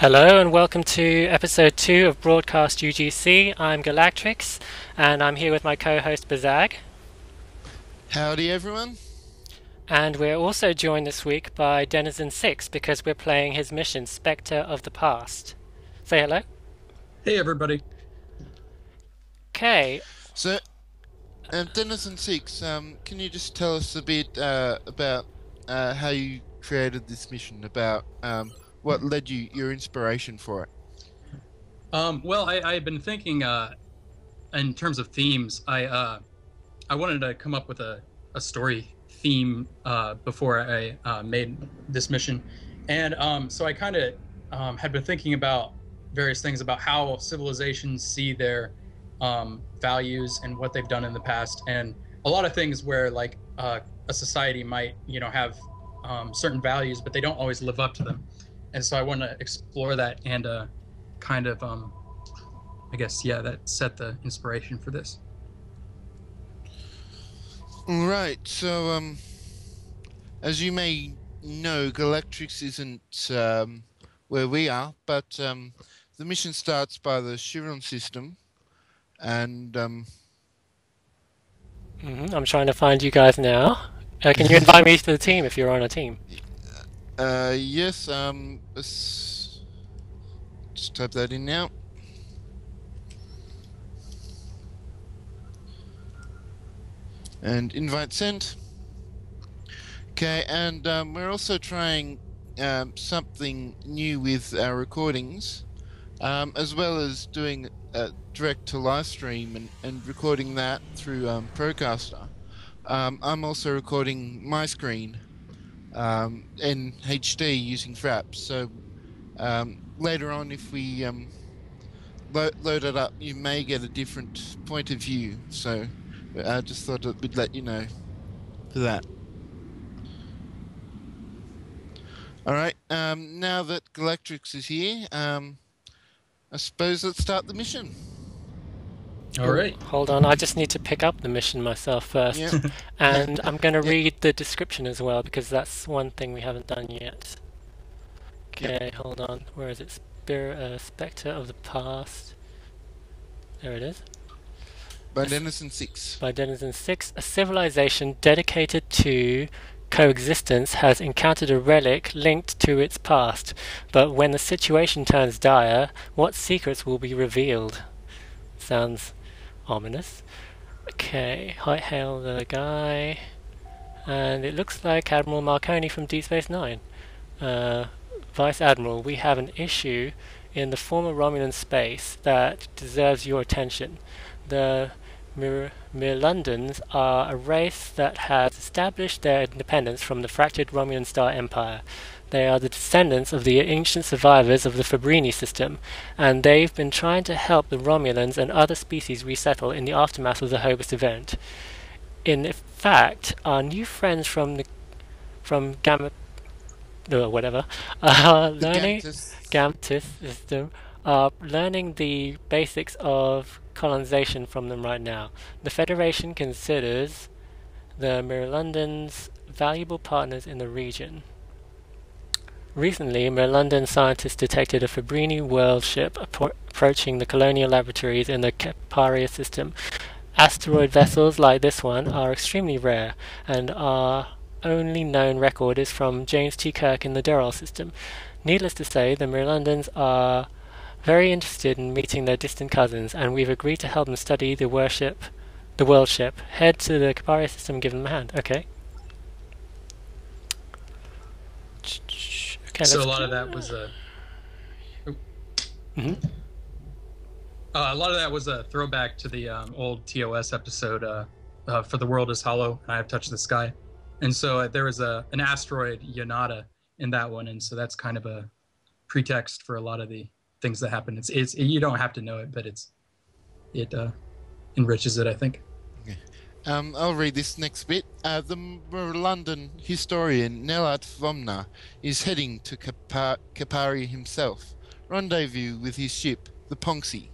Hello and welcome to episode 2 of Broadcast UGC. I'm Galactrix and I'm here with my co-host Bazag. Howdy everyone. And we're also joined this week by DenizenVI because we're playing his mission Spectre of the Past. Say hello. Hey everybody. Okay. So, DenizenVI, can you just tell us a bit about how you created this mission, about what led you, your inspiration for it? Well, I've been thinking in terms of themes. I wanted to come up with a story theme before I made this mission, and so I kind of had been thinking about various things about how civilizations see their values and what they've done in the past, and a lot of things where like a society might have certain values, but they don't always live up to them. And so I want to explore that and kind of, I guess, that set the inspiration for this. Right, so as you may know, Galactrix isn't where we are, but the mission starts by the Chiron system, and I'm trying to find you guys now. Can you invite me to the team if you're on a team? Yes, let's just type that in now. And invite sent. Okay, and we're also trying something new with our recordings, as well as doing direct to live stream and recording that through Procaster. I'm also recording my screen in HD using Fraps. So later on, if we load it up, you may get a different point of view. So I just thought we'd let you know for that. All right. Now that Galactrix is here, I suppose let's start the mission. All right. Hold on, I just need to pick up the mission myself first. Yeah. And I'm going to read the description as well, because that's one thing we haven't done yet. Okay, hold on. Where is it? Spectre of the Past. There it is. By DenizenVI. By DenizenVI, a civilization dedicated to coexistence has encountered a relic linked to its past. But when the situation turns dire, what secrets will be revealed? Sounds ominous. Okay, hail the guy. And it looks like Admiral Marconi from Deep Space Nine. Vice Admiral, we have an issue in the former Romulan space that deserves your attention. The Mirlundans are a race that has established their independence from the fractured Romulan Star Empire. They are the descendants of the ancient survivors of the Fabrini system, and they've been trying to help the Romulans and other species resettle in the aftermath of the Hobus event. In fact, our new friends from Gamma, whatever, learning Gamtis system are learning the basics of colonization from them right now. The Federation considers the Mirlundans valuable partners in the region. Recently, Mirlundan scientists detected a Fabrini world ship approaching the colonial laboratories in the Caparia system. Asteroid vessels like this one are extremely rare, and our only known record is from James T. Kirk in the Dural system. Needless to say, the Mirlundans are very interested in meeting their distant cousins, and we've agreed to help them study the world ship. Head to the Caparia system and give them a hand. Okay. Okay, so a lot of that was a lot of that was a throwback to the old TOS episode for The World is Hollow and I Have Touched the Sky. And so there was an asteroid Yonada in that one, and so that's kind of a pretext for a lot of the things that happen. It's you don't have to know it, but it enriches it, I think. Okay. I'll read this next bit. The London historian Nellart Vomna is heading to Capari himself, rendezvous with his ship, the Ponxie,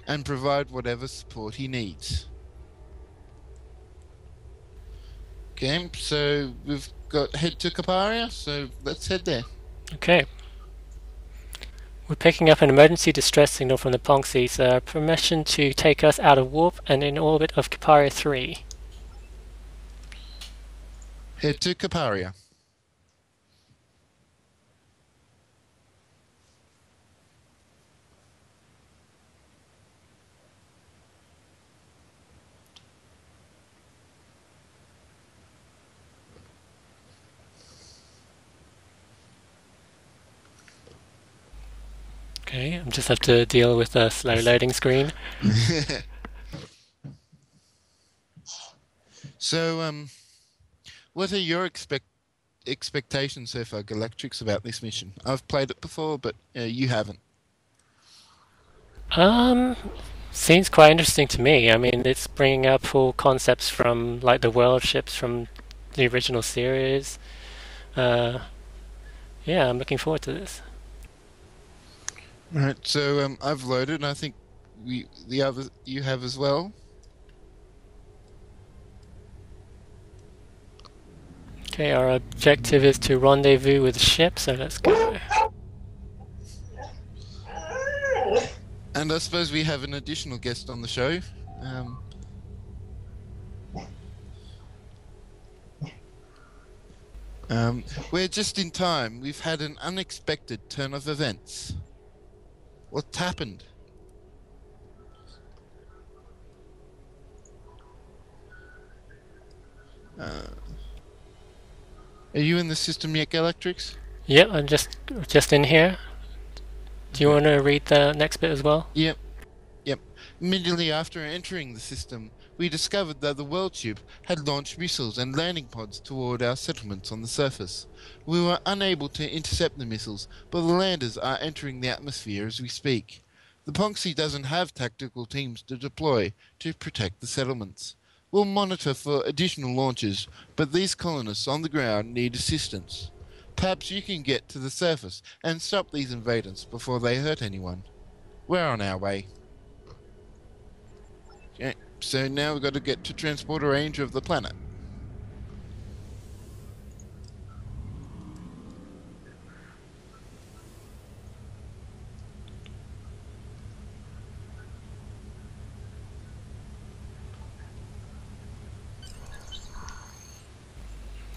and provide whatever support he needs. Okay, so we've got head to Caparia, so let's head there. Okay. We're picking up an emergency distress signal from the Ponxi, sir. Permission to take us out of warp and in orbit of Caparia 3. Head to Caparia. Okay, I just have to deal with a slow loading screen. So, what are your expectations so far, Galactrix, about this mission? I've played it before, but you haven't. Seems quite interesting to me. I mean, it's bringing up all concepts from like the world ships from the original series. Yeah, I'm looking forward to this. Right. So, I've loaded, and I think you have as well. Okay, our objective is to rendezvous with the ship, so let's go. And I suppose we have an additional guest on the show. We're just in time. We've had an unexpected turn of events. What's happened? Are you in the system yet, Galactrix? Yep, I'm just in here. Do you want to read the next bit as well? Yep. Immediately after entering the system, we discovered that the world ship had launched missiles and landing pods toward our settlements on the surface. We were unable to intercept the missiles, but the landers are entering the atmosphere as we speak. The Ponxi doesn't have tactical teams to deploy to protect the settlements. We'll monitor for additional launches, but these colonists on the ground need assistance. Perhaps you can get to the surface and stop these invaders before they hurt anyone. We're on our way. Okay, so now we've got to get to transporter range of the planet.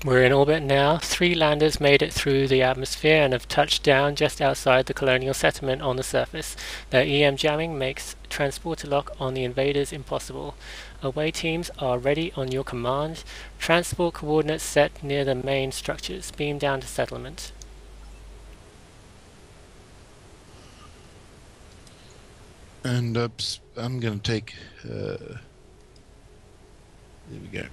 We're in orbit now. 3 landers made it through the atmosphere and have touched down just outside the colonial settlement on the surface. Their EM jamming makes transporter lock on the invaders impossible. Away teams are ready on your command. Transport coordinates set near the main structures. Beam down to settlement. And I'm going to take... there we go.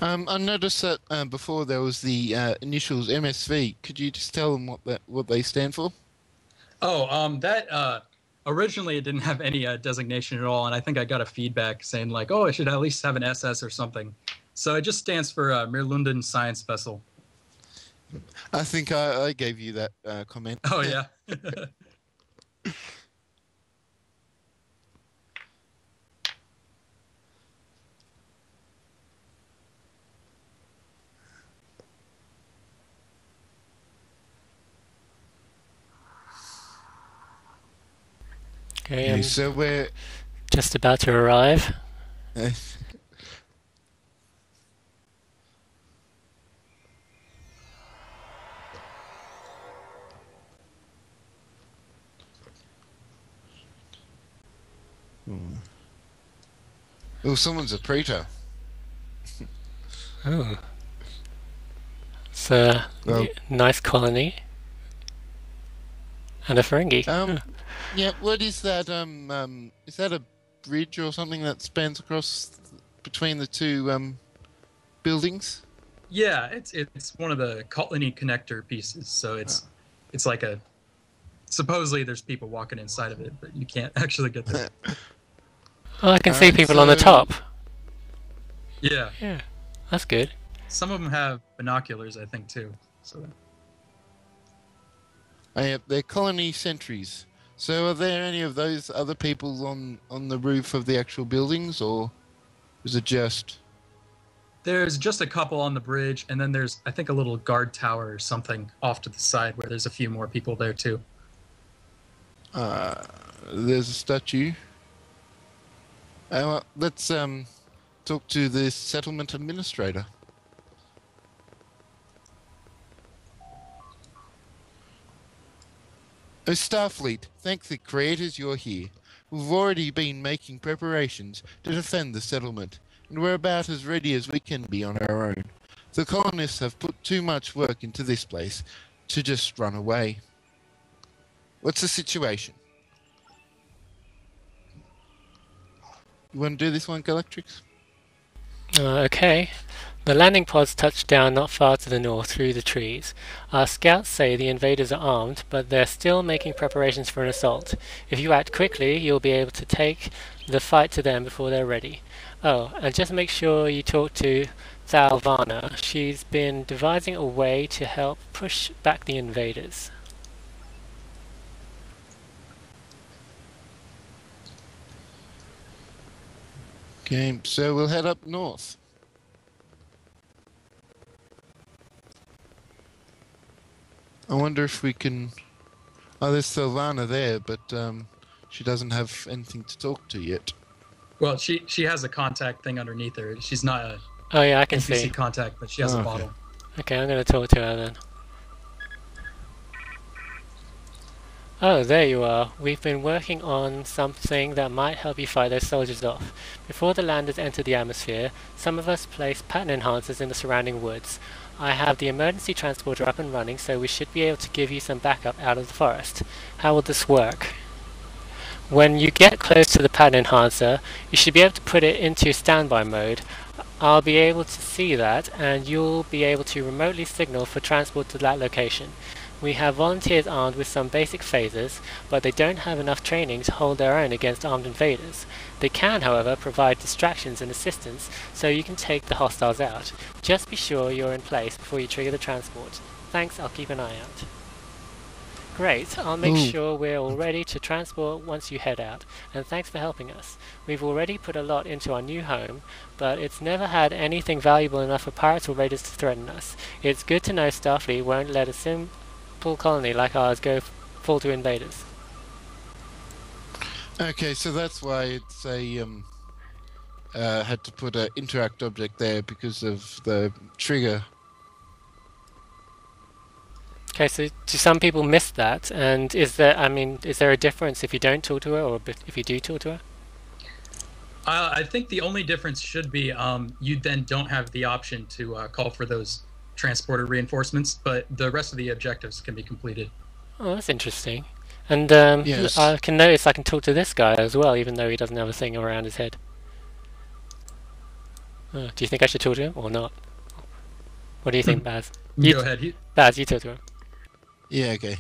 I noticed that before there was the initials MSV. Could you just tell them what they stand for? Oh, that originally it didn't have any designation at all, and I think I got a feedback saying like, oh, it should at least have an SS or something. So it just stands for Mirlunden Science Vessel. I think I gave you that comment. Oh yeah. Okay, So we're just about to arrive. Oh, someone's a praetor. Oh, it's a nice colony and a Ferengi. Yeah. What is that? Is that a bridge or something that spans across between the two buildings? Yeah, it's one of the colony connector pieces. So it's like a supposedly there's people walking inside of it, but you can't actually get there. Oh, I can see people on the top. Yeah. Yeah, that's good. Some of them have binoculars, I think, too. So. They're colony sentries. So are there any of those other people on the roof of the actual buildings, or is it just... There's just a couple on the bridge, and then there's, I think, a little guard tower or something off to the side where there's a few more people there too. There's a statue. Well, let's talk to the settlement administrator. Oh, Starfleet, thank the creators you're here. We've already been making preparations to defend the settlement, and we're about as ready as we can be on our own. The colonists have put too much work into this place to just run away. What's the situation? You want to do this one, Galactrix? Okay. The landing pods touched down not far to the north through the trees. Our scouts say the invaders are armed, but they're still making preparations for an assault. If you act quickly, you'll be able to take the fight to them before they're ready. Oh, and just make sure you talk to Thalvana. She's been devising a way to help push back the invaders. Okay, so we'll head up north. I wonder if we can... Oh, there's Sylvana there, but she doesn't have anything to talk to yet. Well, she has a contact thing underneath her. She's not a Oh yeah, I can NPC see. contact, but she has a Okay. bottle. Okay, I'm going to talk to her then. Oh, there you are. We've been working on something that might help you fight those soldiers off. Before the landers enter the atmosphere, some of us place pattern enhancers in the surrounding woods. I have the emergency transporter up and running, so we should be able to give you some backup out of the forest. How will this work? When you get close to the pattern enhancer, you should be able to put it into standby mode. I'll be able to see that, and you'll be able to remotely signal for transport to that location. We have volunteers armed with some basic phasers, but they don't have enough training to hold their own against armed invaders. They can, however, provide distractions and assistance so you can take the hostiles out. Just be sure you're in place before you trigger the transport. Thanks, I'll keep an eye out. Great, I'll make sure we're all ready to transport once you head out, and thanks for helping us. We've already put a lot into our new home, but it's never had anything valuable enough for pirates or raiders to threaten us. It's good to know Starfleet won't let a simple colony like ours fall to invaders. Okay, so that's why it's a had to put an interact object there because of the trigger. Okay, so do some people miss that? And is there a difference if you don't talk to her or if you do talk to her? I think the only difference should be you then don't have the option to call for those transporter reinforcements, but the rest of the objectives can be completed. Oh, that's interesting. And Yes. I can notice I can talk to this guy as well, even though he doesn't have a thing around his head. Do you think I should talk to him or not? What do you think, Baz? Go ahead. Baz, you talk to him. Yeah, okay.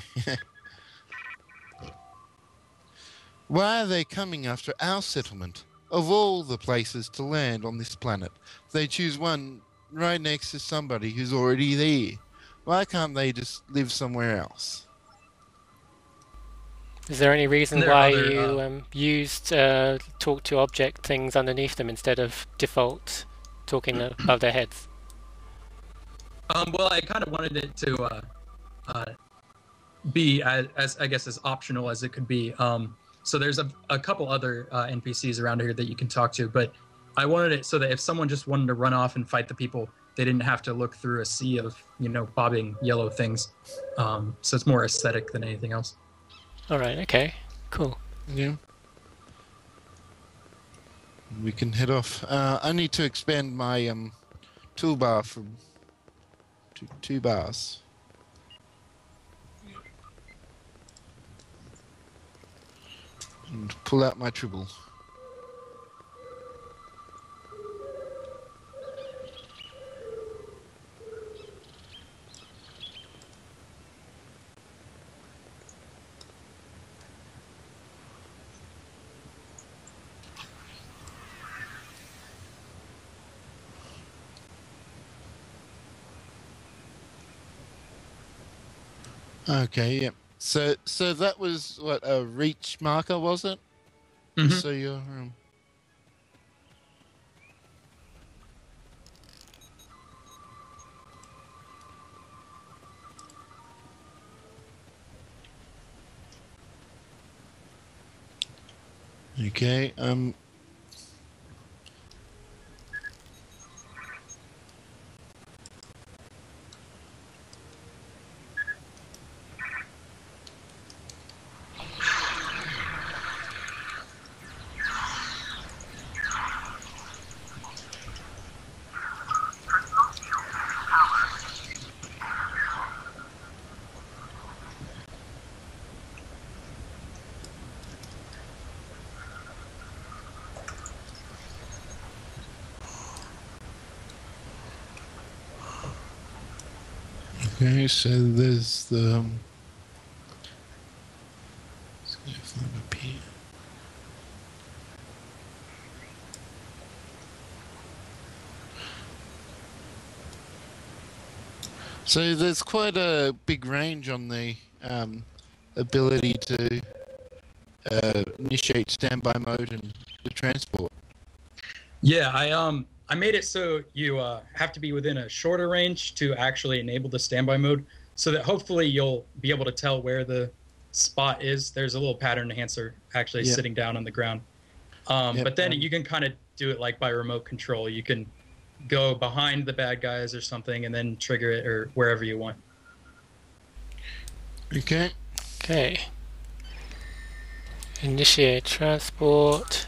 Why are they coming after our settlement? Of all the places to land on this planet, they choose one right next to somebody who's already there. Why can't they just live somewhere else? Is there any reason There are why other, you used talk to object things underneath them instead of default talking above their heads? Well, I kind of wanted it to be as I guess as optional as it could be. So there's a couple other NPCs around here that you can talk to, but I wanted it so that if someone just wanted to run off and fight the people, they didn't have to look through a sea of bobbing yellow things. So it's more aesthetic than anything else. All right. Okay. Cool. Yeah. We can head off. I need to expand my toolbar from two bars. And pull out my tribble. Okay, yeah. So that was what a reach marker, was it? Mhm. So you're. Okay. Okay, so there's the. Let's go from up here. So there's quite a big range on the ability to initiate standby mode and the transport. Yeah, I made it so you have to be within a shorter range to actually enable the standby mode, so that hopefully you'll be able to tell where the spot is. There's a little pattern enhancer actually Yep. sitting down on the ground. Yep. But then you can kind of do it like by remote control. You can go behind the bad guys or something and then trigger it or wherever you want. Okay. Okay. Initiate transport.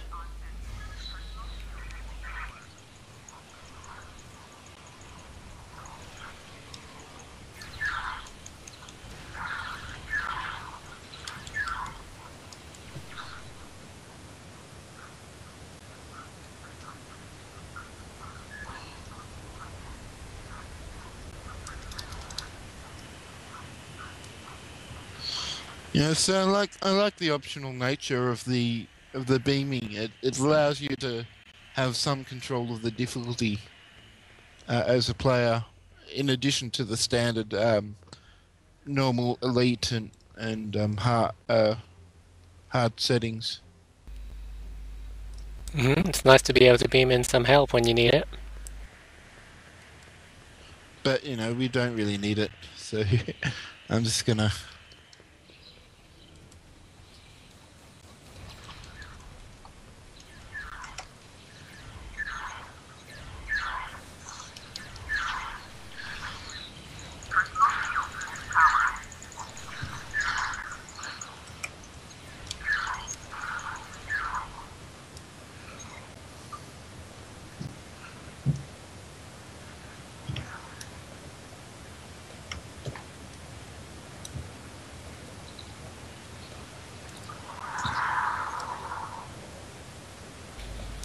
Yeah, so I like the optional nature of the beaming. It allows you to have some control of the difficulty as a player, in addition to the standard normal, elite, and hard settings. It's nice to be able to beam in some help when you need it. But we don't really need it, so I'm just gonna.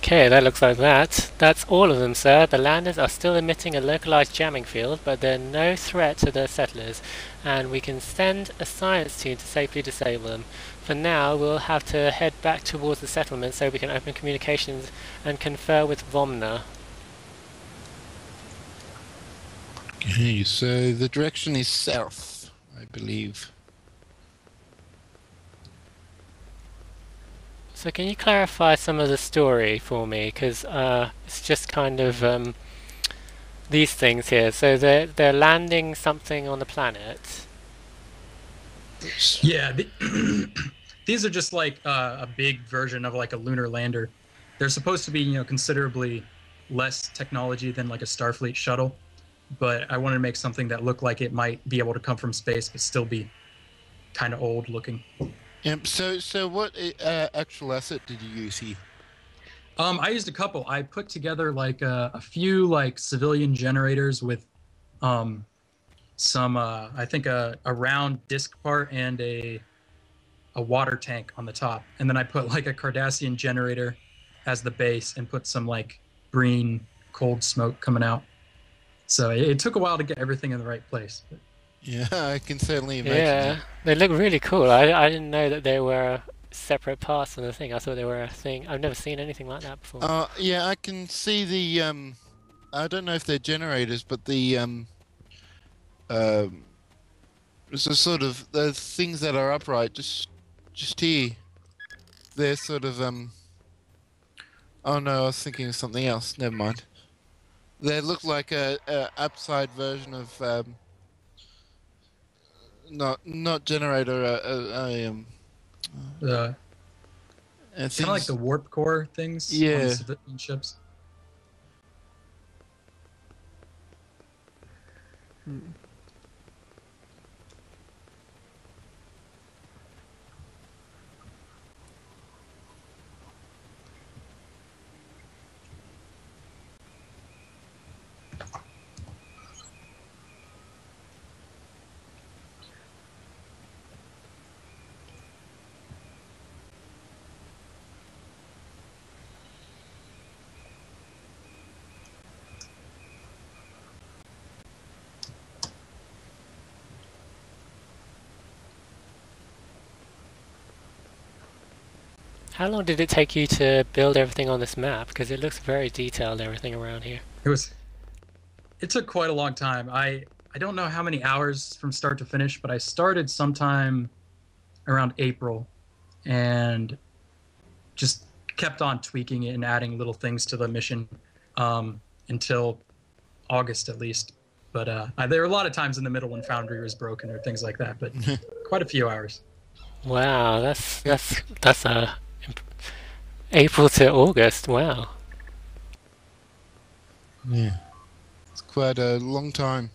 Okay, that looks like that. That's all of them, sir. The landers are still emitting a localized jamming field, but they're no threat to the settlers, and we can send a science team to safely disable them. For now, we'll have to head back towards the settlement so we can open communications and confer with Vomna. Okay, so the direction is south, I believe. So can you clarify some of the story for me? Because it's just kind of these things here. So they're landing something on the planet. Yeah, these are just like a big version of like a lunar lander. They're supposed to be, considerably less technology than like a Starfleet shuttle, but I wanted to make something that looked like it might be able to come from space but still be kind of old looking. Yep. So what actual asset did you use here? I used a couple. I put together like a few like civilian generators with some I think a round disc part and a water tank on the top, and then I put like a Cardassian generator as the base and put some like green cold smoke coming out. So it took a while to get everything in the right place. But Yeah, I can certainly imagine. Yeah, they look really cool. I didn't know that they were separate parts of the thing. I thought they were a thing. I've never seen anything like that before. Yeah, I can see the I don't know if they're generators, but the It's a sort of the things that are upright, just here. They're sort of Oh no, I was thinking of something else. Never mind. They look like a upside version of not generator. Uh, kind of like Things. the warp core things on the Yeah. civilian ships. How long did it take you to build everything on this map? Because it looks very detailed, everything around here. It took quite a long time. I don't know how many hours from start to finish, but I started sometime around April and just kept on tweaking it and adding little things to the mission until August at least. But there were a lot of times in the middle when Foundry was broken or things like that, but quite a few hours. Wow, that's April to August. Wow. Yeah. It's quite a long time.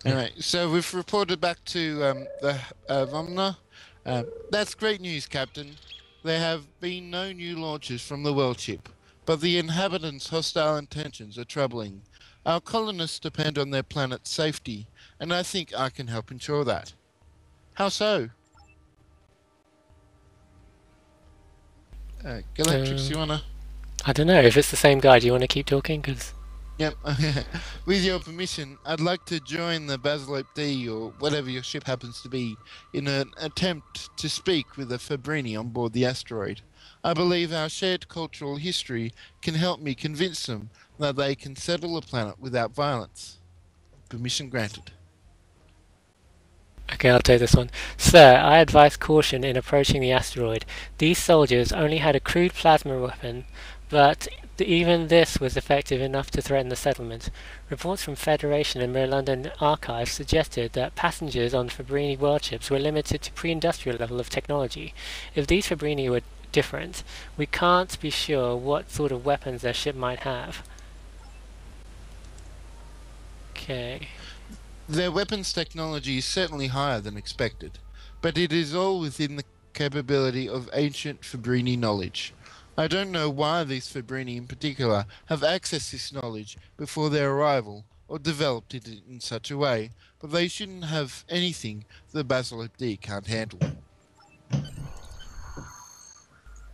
Anyway, so we've reported back to the Vomna. That's great news, Captain. There have been no new launches from the world ship, but the inhabitants' hostile intentions are troubling. Our colonists depend on their planet's safety, and I think I can help ensure that. How so? Galactrix, you wanna? I don't know if it's the same guy. Do you want to keep talking? Because Yep. With your permission, I'd like to join the Basilope D, or whatever your ship happens to be, in an attempt to speak with the Fabrini on board the asteroid. I believe our shared cultural history can help me convince them that they can settle the planet without violence. Permission granted. okay, I'll take this one. Sir, I advise caution in approaching the asteroid. These soldiers only had a crude plasma weapon, but even this was effective enough to threaten the settlement. Reports from Federation and London archives suggested that passengers on Fabrini world ships were limited to pre-industrial level of technology. If these Fabrini were different, we can't be sure what sort of weapons their ship might have. Okay. Their weapons technology is certainly higher than expected, but it is all within the capability of ancient Fabrini knowledge. I don't know why these Fabrini in particular have accessed this knowledge before their arrival or developed it in such a way, but they shouldn't have anything the Basilope D can't handle.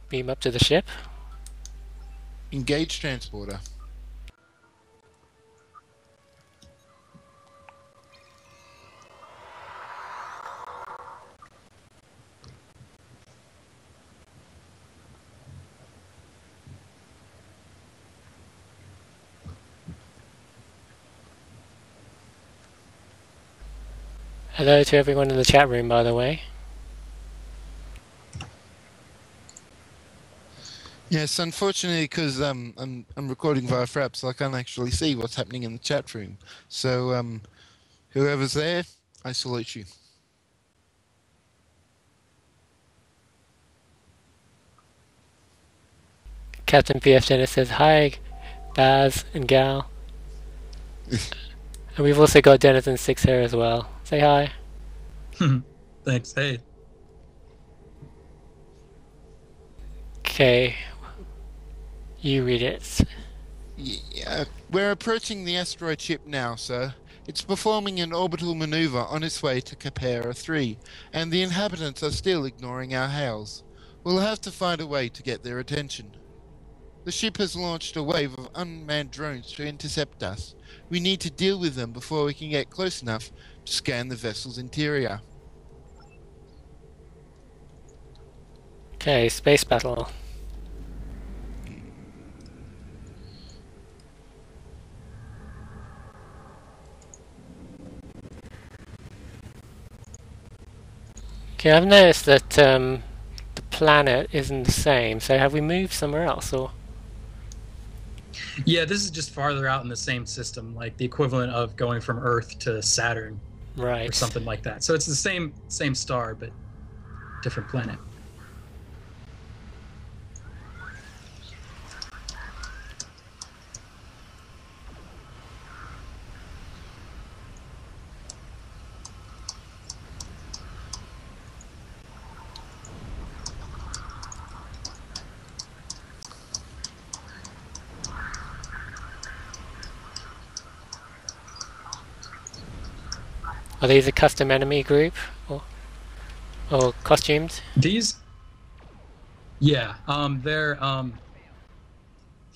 Beam up to the ship. Engage transporter. Hello to everyone in the chat room, by the way. Yes, unfortunately, because I'm recording via Fraps, so I can't actually see what's happening in the chat room. So whoever's there, I salute you. Captain PF Dennis says hi, Baz and Gal. And we've also got Denizen6 here as well. Say hi. Thanks. Hey. Okay. You read it. Yeah, we're approaching the asteroid ship now, sir. It's performing an orbital maneuver on its way to Capera 3, and the inhabitants are still ignoring our hails. We'll have to find a way to get their attention. The ship has launched a wave of unmanned drones to intercept us. We need to deal with them before we can get close enough to scan the vessel's interior. Okay, space battle. Okay, I've noticed that the planet isn't the same. So have we moved somewhere else, or? Yeah, this is just farther out in the same system, like the equivalent of going from Earth to Saturn or Right. something like that. So it's the same star, but different planet. Are these a custom enemy group, or costumed? These, yeah, they're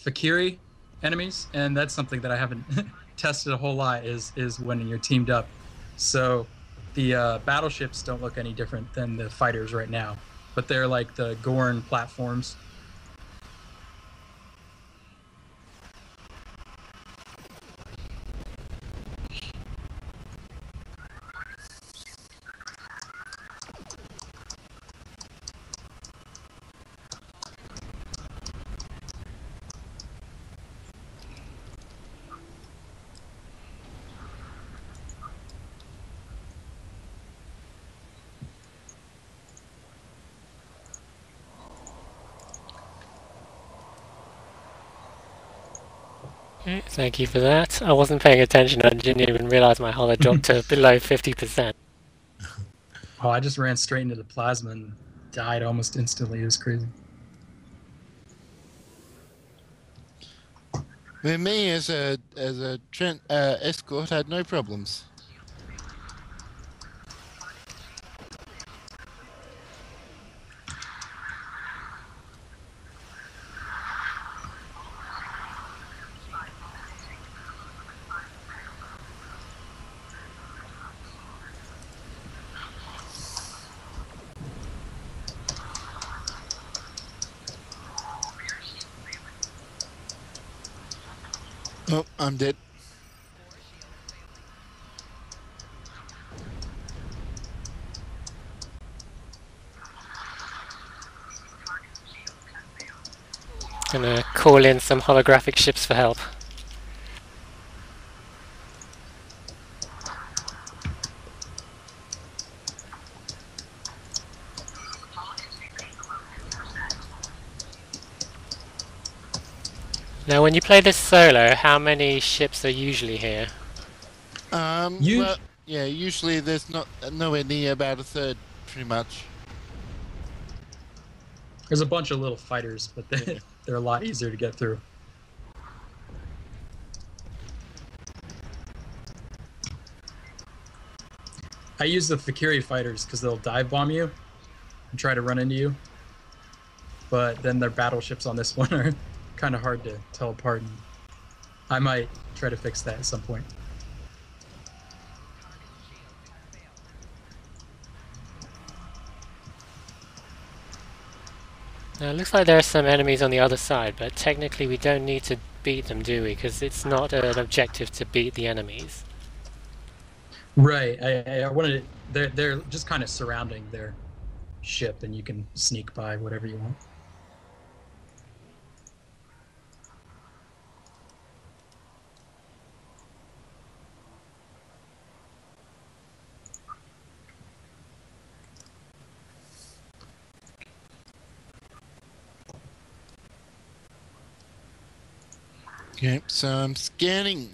Fakiri enemies, and that's something that I haven't tested a whole lot. Is when you're teamed up. So the battleships don't look any different than the fighters right now, but they're like the Gorn platforms. Okay, thank you for that. I wasn't paying attention. I didn't even realize my hull had dropped to below 50%. Oh, I just ran straight into the plasma and died almost instantly. It was crazy. With me as a escort had no problems. Oh, I'm dead. Gonna call in some holographic ships for help. Now, when you play this solo, how many ships are usually here? You Well, yeah, usually there's not nowhere near about a third, pretty much. There's a bunch of little fighters, but Yeah. they're a lot easier to get through. I use the Fakiri fighters because they'll dive bomb you and try to run into you. But then their battleships on this one are kind of hard to tell apart. And I might try to fix that at some point. Now, it looks like there are some enemies on the other side, but technically we don't need to beat them, do we? Because it's not an objective to beat the enemies. Right. I wanted to, they're just kind of surrounding their ship, and you can sneak by whatever you want. Okay, so I'm scanning.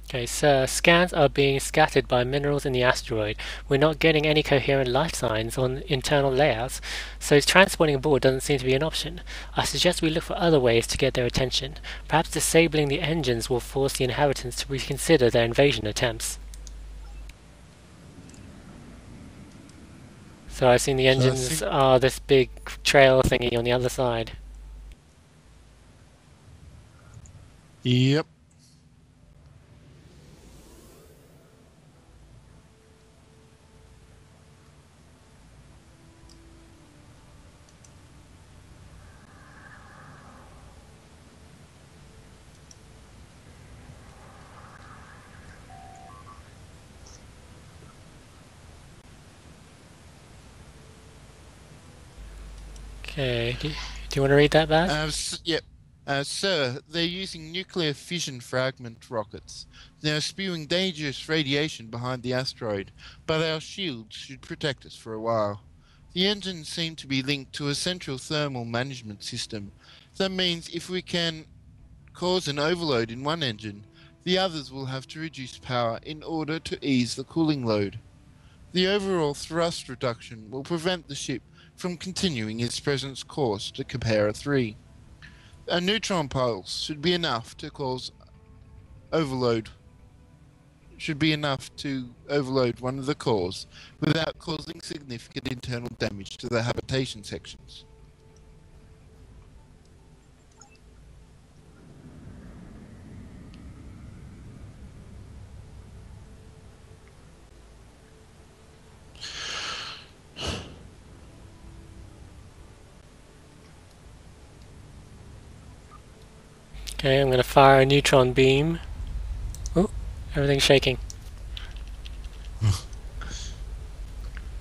Okay, so scans are being scattered by minerals in the asteroid. We're not getting any coherent life signs on internal layouts, so transporting aboard doesn't seem to be an option. I suggest we look for other ways to get their attention. Perhaps disabling the engines will force the inhabitants to reconsider their invasion attempts. So I've seen the engines are this big trail thingy on the other side. Yep. Okay, do you want to read that back? Yep. Sir, they're using nuclear fission fragment rockets. They're spewing dangerous radiation behind the asteroid, but our shields should protect us for a while. The engines seem to be linked to a central thermal management system. That means if we can cause an overload in one engine, the others will have to reduce power in order to ease the cooling load. The overall thrust reduction will prevent the ship from continuing its present course to Capera 3. A neutron pulse should be enough to cause overload. Should be enough to overload one of the cores without causing significant internal damage to the habitation sections. Okay, I'm going to fire a neutron beam. Oh, everything's shaking.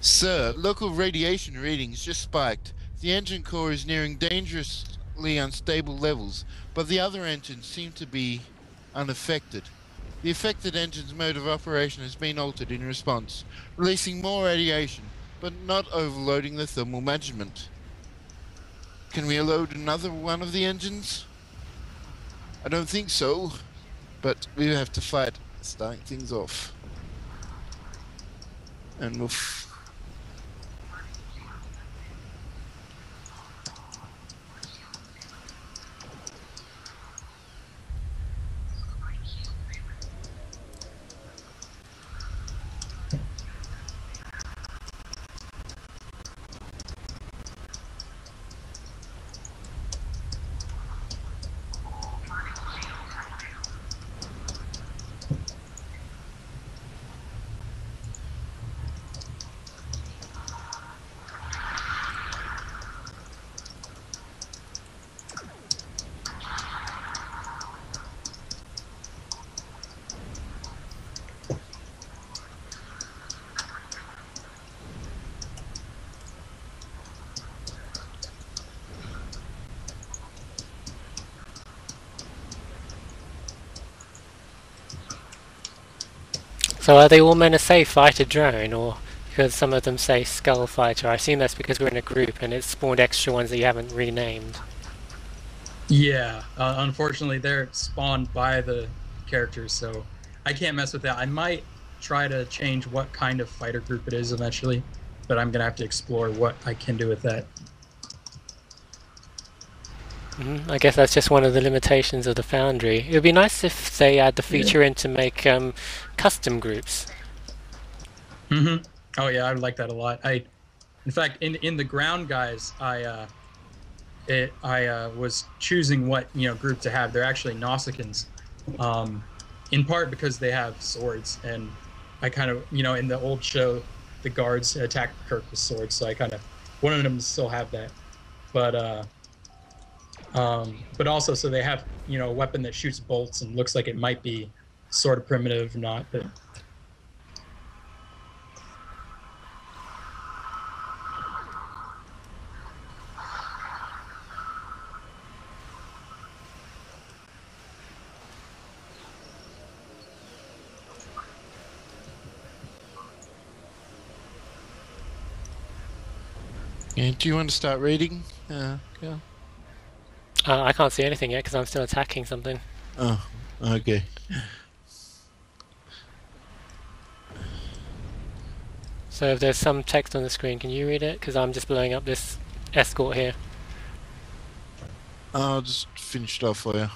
Sir, local radiation readings just spiked. The engine core is nearing dangerously unstable levels, but the other engines seem to be unaffected. The affected engine's mode of operation has been altered in response, releasing more radiation, but not overloading the thermal management. Can we load another one of the engines? I don't think so, but we have to fight starting things off. And we'll... So are they all meant to say fighter drone, or because some of them say skull fighter? I assume that's because we're in a group and it's spawned extra ones that you haven't renamed. Yeah, unfortunately, they're spawned by the characters, so I can't mess with that. I might try to change what kind of fighter group it is eventually, but I'm gonna have to explore what I can do with that. I guess that's just one of the limitations of the Foundry. It would be nice if they add the feature in to make custom groups. Oh yeah, I would like that a lot. In fact, in the ground guys, I was choosing what group to have. They're actually Nausicaans, in part because they have swords, and I kind of in the old show, the guards attacked Kirk with swords, so I kind of wanted them to still have that, but also so they have a weapon that shoots bolts and looks like it might be sort of primitive, not but. Yeah, do you want to start reading? Yeah. I can't see anything yet because I'm still attacking something. Oh, okay. So if there's some text on the screen, can you read it? Because I'm just blowing up this escort here. I'll just finish it off for you.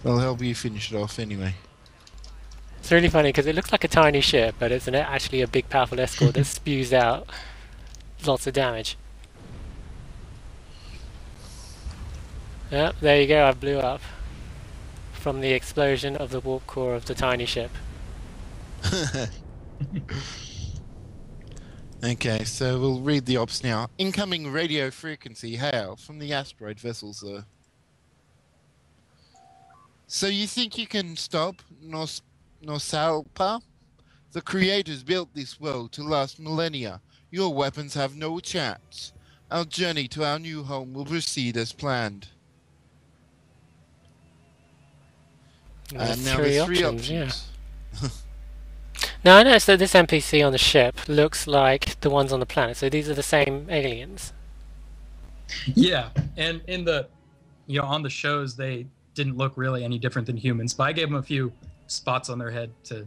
I'll help you finish it off anyway. It's really funny because it looks like a tiny ship, but it's actually a big powerful escort that spews out lots of damage. Yep, there you go, I blew up from the explosion of the warp core of the tiny ship. Okay, so we'll read the ops now. Incoming radio frequency hail from the asteroid vessel, sir. So you think you can stop Norsalpa? The creators built this world to last millennia. your weapons have no chance. Our journey to our new home will proceed as planned. There's Now three there's three options, yeah. options. Now I noticed that this NPC on the ship looks like the ones on the planet, so these are the same aliens. Yeah, and in the, on the shows they didn't look really any different than humans, but I gave them a few spots on their head to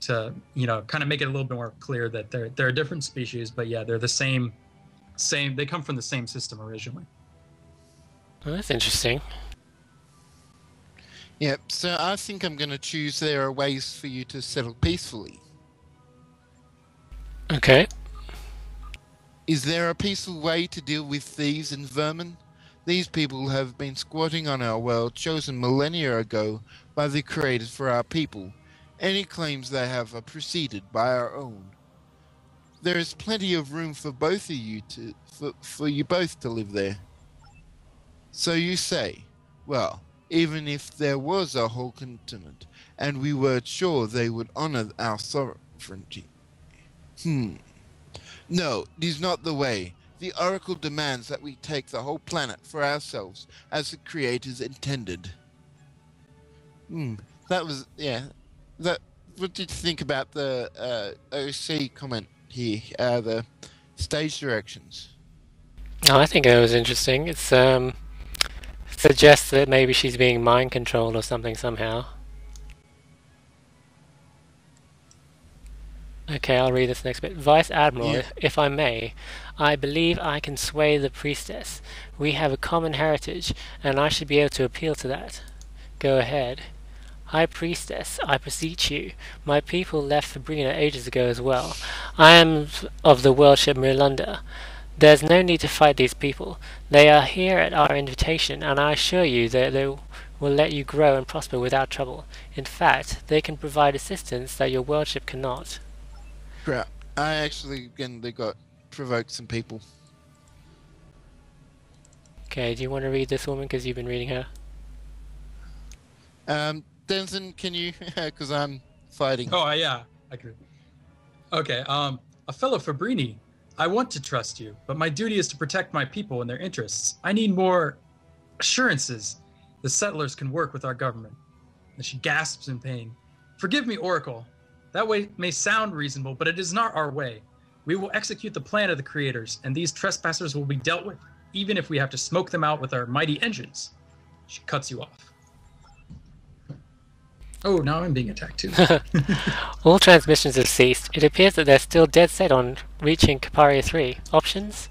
kind of make it a little bit more clear that they're a different species, but yeah, they're the same. They come from the same system originally. Oh, that's interesting. Yep, so I think I'm going to choose there are ways for you to settle peacefully. Okay. Is there a peaceful way to deal with thieves and vermin? These people have been squatting on our world chosen millennia ago by the creators for our people. Any claims they have are preceded by our own. There is plenty of room for both of you for you both to live there. So you say, well, even if there was a whole continent, and we were sure they would honor our sovereignty. No, it is not the way. The Oracle demands that we take the whole planet for ourselves, as the creators intended. That was, yeah. What did you think about the OC comment here, the stage directions? Oh, I think it was interesting. It's suggests that maybe she's being mind controlled or something somehow. Okay, I'll read this next bit. Vice Admiral, Yeah. if I may, I believe I can sway the priestess. We have a common heritage, and I should be able to appeal to that. Go ahead. High Priestess, I beseech you. My people left Fabrina ages ago as well. I am of the world ship Mirlanda. There's no need to fight these people. They are here at our invitation, and I assure you that they will let you grow and prosper without trouble. In fact, they can provide assistance that your world ship cannot. Crap. I actually, again, they got provoked some people. Okay, do you want to read this woman because you've been reading her? Denizen, can you? Because I'm fighting. Oh, yeah, I could. Okay, a fellow Fabrini, I want to trust you, but my duty is to protect my people and their interests. I need more assurances the settlers can work with our government. And she gasps in pain. Forgive me, Oracle. That way may sound reasonable, but it is not our way. We will execute the plan of the creators, and these trespassers will be dealt with, even if we have to smoke them out with our mighty engines. She cuts you off. Oh, now I'm being attacked too. All transmissions have ceased. It appears that they're still dead set on reaching Caparia 3. Options?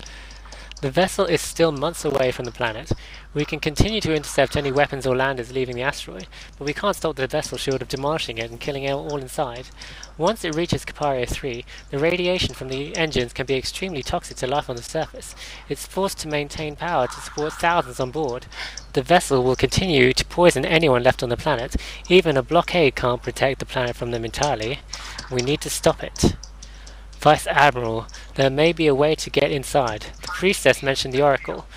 The vessel is still months away from the planet. We can continue to intercept any weapons or landers leaving the asteroid, but we can't stop the vessel short of demolishing it and killing all inside. Once it reaches Caparia 3, the radiation from the engines can be extremely toxic to life on the surface. It's forced to maintain power to support thousands on board. The vessel will continue to poison anyone left on the planet. Even a blockade can't protect the planet from them entirely. We need to stop it. Vice Admiral, there may be a way to get inside. The priestess mentioned the Oracle.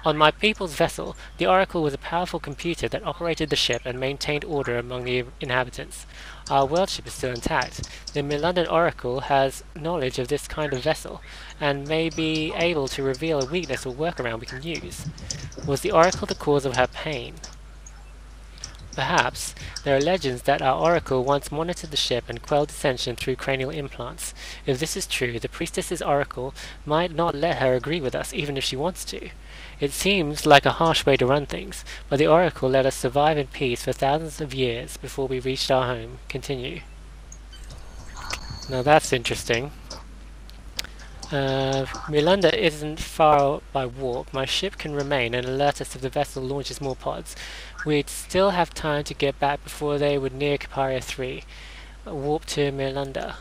On my people's vessel, the Oracle was a powerful computer that operated the ship and maintained order among the inhabitants. Our world ship is still intact. The Millennia-old Oracle has knowledge of this kind of vessel, and may be able to reveal a weakness or workaround we can use. Was the Oracle the cause of her pain? Perhaps there are legends that our Oracle once monitored the ship and quelled dissension through cranial implants. If this is true, the priestess's Oracle might not let her agree with us, even if she wants to. It seems like a harsh way to run things, but the Oracle let us survive in peace for thousands of years before we reached our home. Continue. Now that's interesting. Mirlanda isn't far by warp. My ship can remain and alert us if the vessel launches more pods. We'd still have time to get back before they would near Caparia 3. Warp to Mirlanda.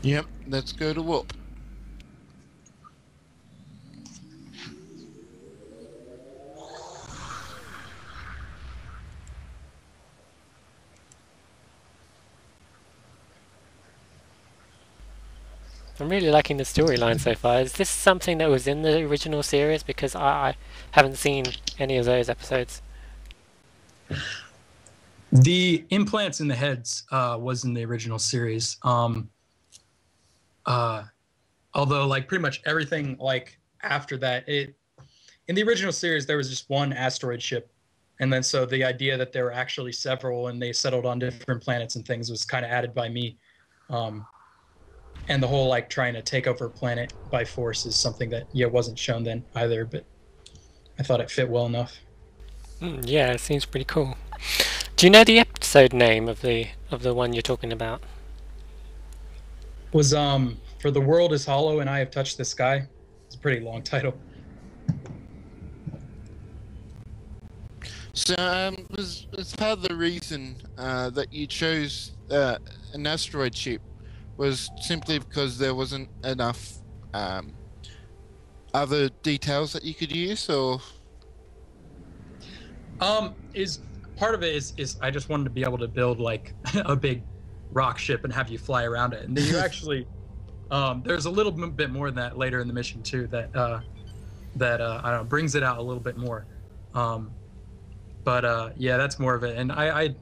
Yep, let's go to warp. I'm really liking the storyline so far. Is this something that was in the original series? Because I haven't seen any of those episodes. The implants in the heads was in the original series. Although like pretty much everything like after that, in the original series there was just one asteroid ship, and then so the idea that there were actually several and they settled on different planets and things was kind of added by me. And the whole like trying to take over a planet by force is something that wasn't shown then either, but I thought it fit well enough. Yeah, it seems pretty cool. Do you know the episode name of the one you're talking about? Was For the World is Hollow and I Have Touched the Sky. It's a pretty long title. So, was part of the reason that you chose an asteroid ship was simply because there wasn't enough other details that you could use, or? Is part of it is I just wanted to be able to build like a big rock ship and have you fly around it, and then you actually there's a little bit more than that later in the mission too that I don't know, brings it out a little bit more. But yeah, that's more of it. And I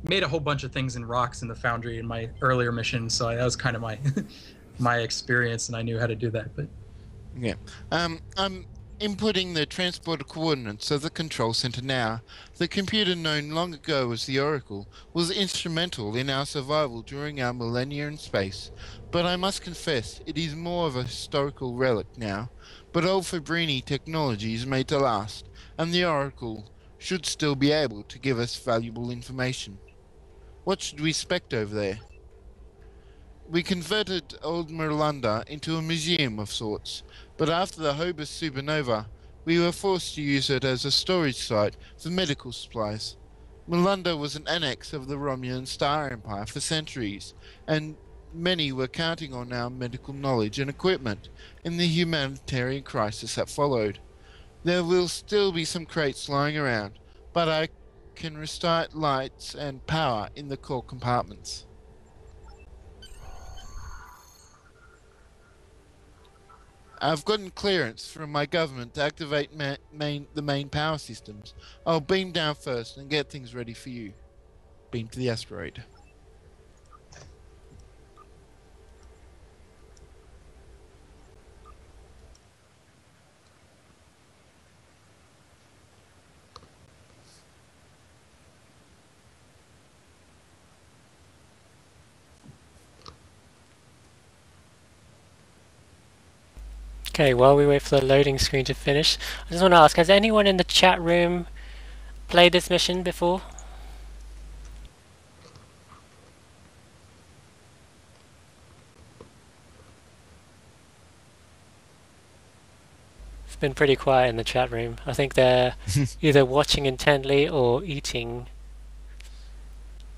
made a whole bunch of things in rocks in the Foundry in my earlier missions, so that was kind of my my experience, and I knew how to do that. But yeah, I'm inputting the transporter coordinates of the control center now. The computer known long ago as the Oracle was instrumental in our survival during our millennia in space, but I must confess it is more of a historical relic now. But old Fabrini technology is made to last, and the Oracle should still be able to give us valuable information. What should we expect over there? We converted old Mirlanda into a museum of sorts, but after the Hobus supernova, we were forced to use it as a storage site for medical supplies. Mirlanda was an annex of the Romulan Star Empire for centuries, and many were counting on our medical knowledge and equipment in the humanitarian crisis that followed. There will still be some crates lying around, but I can restart lights and power in the core compartments. I've gotten clearance from my government to activate the main power systems. I'll beam down first and get things ready for you. Beam to the asteroid. Okay, while we wait for the loading screen to finish, I just want to ask, has anyone in the chat room played this mission before? It's been pretty quiet in the chat room. I think they're either watching intently or eating.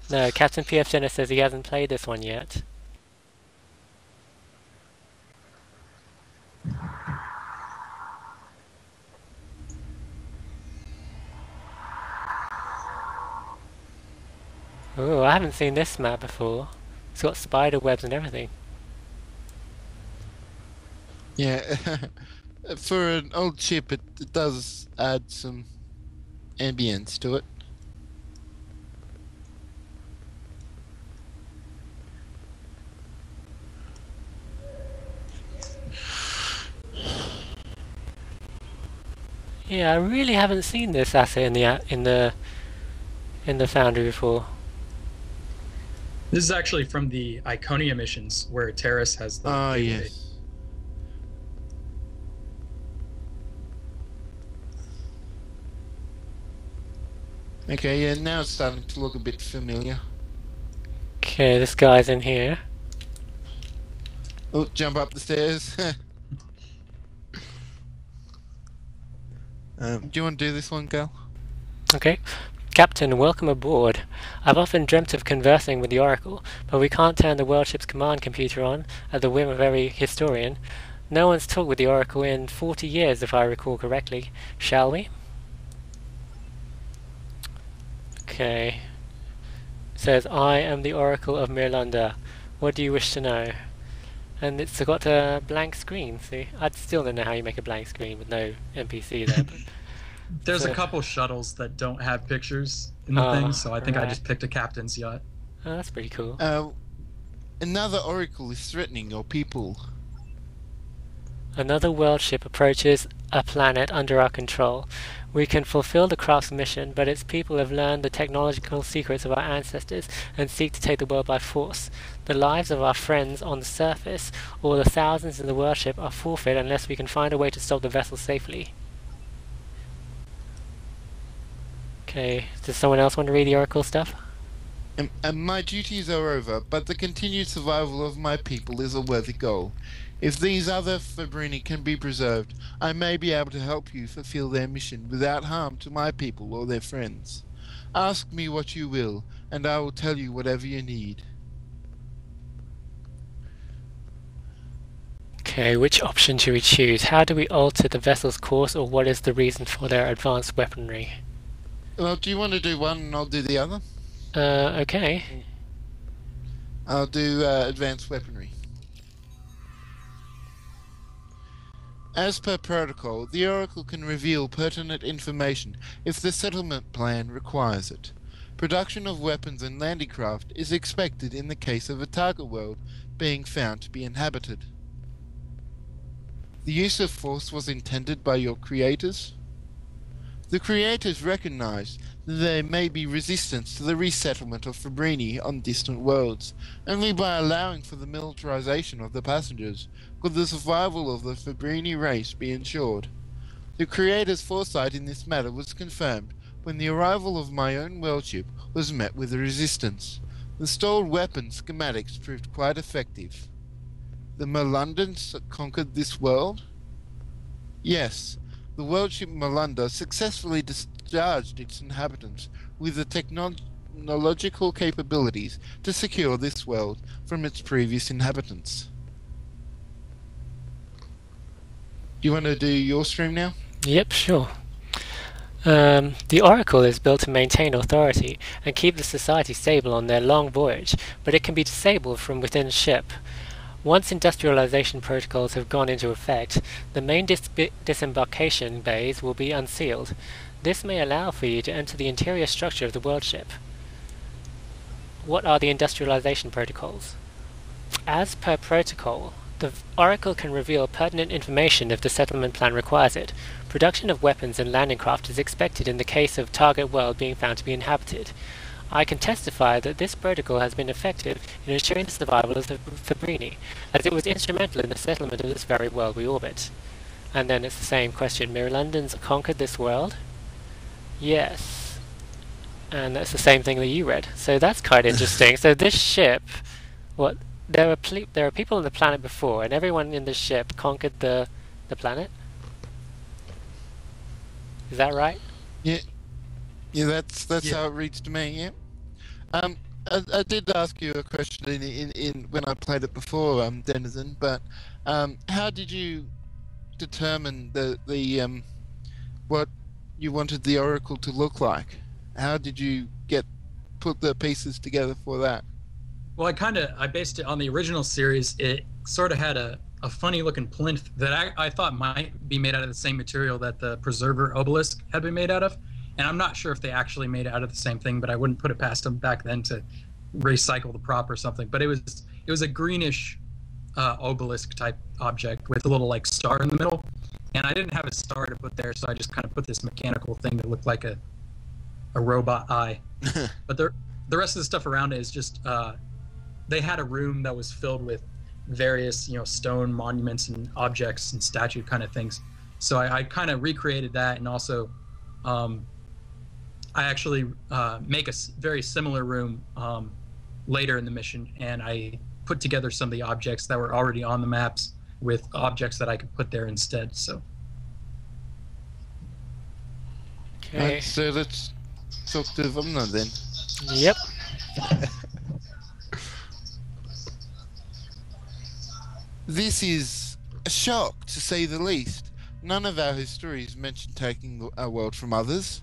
No, Captain PF Jenner says he hasn't played this one yet. Oh, I haven't seen this map before. It's got spider webs and everything. Yeah, for an old ship, it does add some ambience to it. Yeah, I really haven't seen this asset in the Foundry before. this is actually from the Iconia missions where Terrace has the. Ah, yes. Okay, yeah, now it's starting to look a bit familiar. Okay, this guy's in here. Oh, jump up the stairs. Do you want to do this one, Gal? Okay. Captain, welcome aboard. I've often dreamt of conversing with the Oracle, but we can't turn the world ship's command computer on at the whim of every historian. No one's talked with the Oracle in 40 years, if I recall correctly. Shall we? Okay. It says, I am the Oracle of Mirlanda. What do you wish to know? And it's got a blank screen, see? I still don't know how you make a blank screen with no NPC there. But There's a couple shuttles that don't have pictures in the thing, so I think I just picked a captain's yacht. Oh, that's pretty cool. Another oracle is threatening your people. Another world ship approaches a planet under our control. We can fulfill the craft's mission, but its people have learned the technological secrets of our ancestors and seek to take the world by force. The lives of our friends on the surface, or the thousands in the world ship, are forfeit unless we can find a way to stop the vessel safely. Okay, does someone else want to read the oracle stuff? And my duties are over, but the continued survival of my people is a worthy goal. If these other Fabrini can be preserved, I may be able to help you fulfill their mission without harm to my people or their friends. Ask me what you will, and I will tell you whatever you need. Okay, which option should we choose? How do we alter the vessel's course, or what is the reason for their advanced weaponry? Well, do you want to do one and I'll do the other? Okay. I'll do advanced weaponry. As per protocol, the Oracle can reveal pertinent information if the settlement plan requires it. Production of weapons and landing craft is expected in the case of a target world being found to be inhabited. The use of force was intended by your creators. The creators recognized that there may be resistance to the resettlement of Fabrini on distant worlds. Only by allowing for the militarization of the passengers could the survival of the Fabrini race be ensured. The creators' foresight in this matter was confirmed when the arrival of my own worldship was met with a resistance. The stalled weapon schematics proved quite effective. The Melundans conquered this world? Yes. The worldship Melunda successfully discharged its inhabitants with the technological capabilities to secure this world from its previous inhabitants. Do you want to do your stream now? Yep, sure. The Oracle is built to maintain authority and keep the society stable on their long voyage, but it can be disabled from within a ship. Once industrialization protocols have gone into effect, the main disembarkation bays will be unsealed. This may allow for you to enter the interior structure of the world ship. What are the industrialization protocols? As per protocol, the Oracle can reveal pertinent information if the settlement plan requires it. Production of weapons and landing craft is expected in the case of target world being found to be inhabited. I can testify that this protocol has been effective in ensuring the survival of the Fabrini, as it was instrumental in the settlement of this very world we orbit. And then it's the same question. Mirlandans conquered this world? Yes. And that's the same thing that you read. So that's quite interesting. So this ship, there are people on the planet before, and everyone in this ship conquered the planet? Is that right? Yeah. Yeah, that's how it reads to me. Yeah. I did ask you a question in when I played it before, Denizen. But how did you determine the what you wanted the Oracle to look like? How did you put the pieces together for that? Well, I based it on the original series. It sort of had a funny looking plinth that I thought might be made out of the same material that the Preserver obelisk had been made out of. And I'm not sure if they actually made it out of the same thing, but I wouldn't put it past them back then to recycle the prop or something. But it was a greenish obelisk type object with a little like star in the middle. And I didn't have a star to put there, so I just kind of put this mechanical thing that looked like a robot eye. But the rest of the stuff around it is just they had a room that was filled with various stone monuments and objects and statue kind of things. So I kind of recreated that, and also I actually make a very similar room later in the mission, and I put together some of the objects that were already on the maps with objects that I could put there instead. So. Okay. So let's talk to Vumna then. Yep. This is a shock, to say the least. None of our histories mention taking our world from others.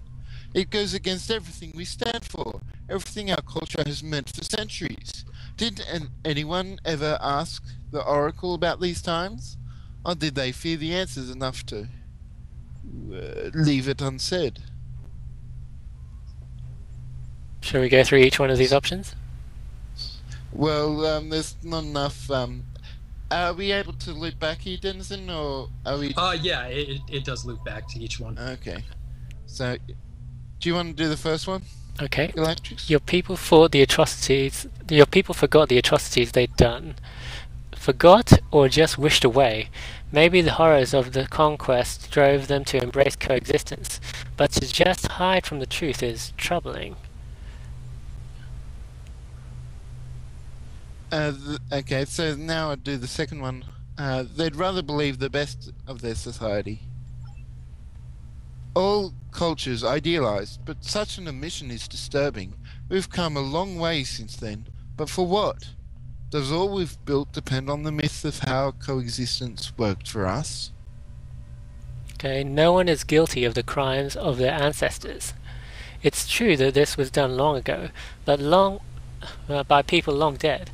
It goes against everything we stand for, everything our culture has meant for centuries. Did anyone ever ask the Oracle about these times? Or did they fear the answers enough to leave it unsaid? Shall we go through each one of these options? Well, there's not enough. Are we able to loop back here, Denizen, or are we? Yeah, it does loop back to each one. Okay. So, do you want to do the first one, Okay. Galactrix? Your people fought the atrocities. Your people forgot the atrocities they'd done. Forgot or just wished away. Maybe the horrors of the conquest drove them to embrace coexistence, but to just hide from the truth is troubling. Okay, so now I do the second one. They'd rather believe the best of their society. All cultures idealized, but such an omission is disturbing. We've come a long way since then, but for what? Does all we've built depend on the myth of how coexistence worked for us? Okay, no one is guilty of the crimes of their ancestors. It's true that this was done long ago, but by people long dead.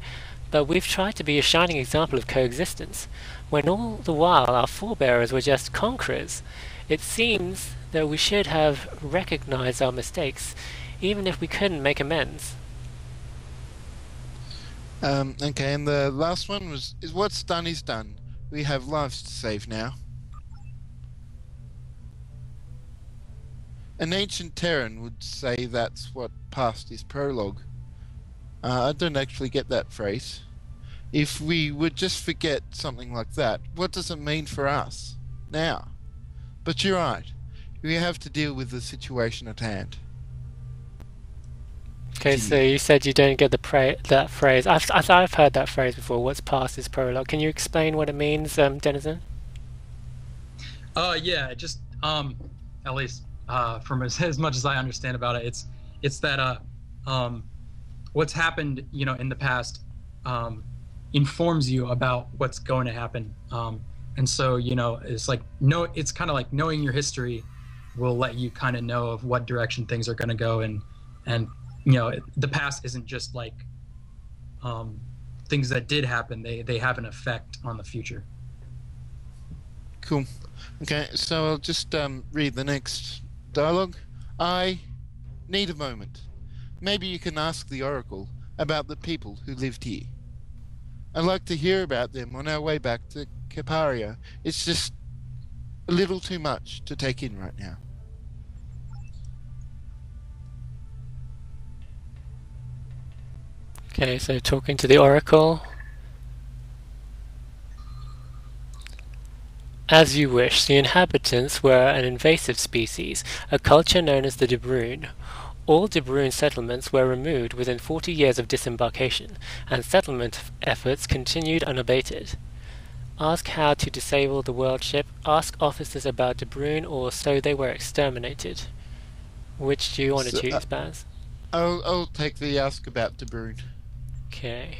But we've tried to be a shining example of coexistence, when all the while our forebears were just conquerors. It seems that we should have recognized our mistakes, even if we couldn't make amends. Okay, and the last one is what's done is done. We have lives to save now. An ancient Terran would say that's what past is prologue. I don't actually get that phrase. If we would just forget something like that, what does it mean for us now? But you're right. We have to deal with the situation at hand. Okay, so you said you don't get that phrase. I've heard that phrase before. What's past is prologue. Can you explain what it means, Denizen? Yeah, just at least from as much as I understand about it, it's that what's happened, in the past, informs you about what's going to happen, and so it's kind of like knowing your history will let you kind of know of what direction things are going to go, and the past isn't just like things that did happen. They have an effect on the future. Cool. Okay, so I'll just read the next dialogue. I need a moment. Maybe you can ask the Oracle about the people who lived here. I'd like to hear about them on our way back to Caparia. It's just a little too much to take in right now. Okay, so talking to the Oracle. As you wish, the inhabitants were an invasive species, a culture known as the De Bruyne. All De Bruyne settlements were removed within 40 years of disembarkation, and settlement efforts continued unabated. Ask how to disable the world ship, ask officers about De Bruyne, or so they were exterminated. Which do you want to choose, Baz? I'll take the ask about De Bruyne. Okay.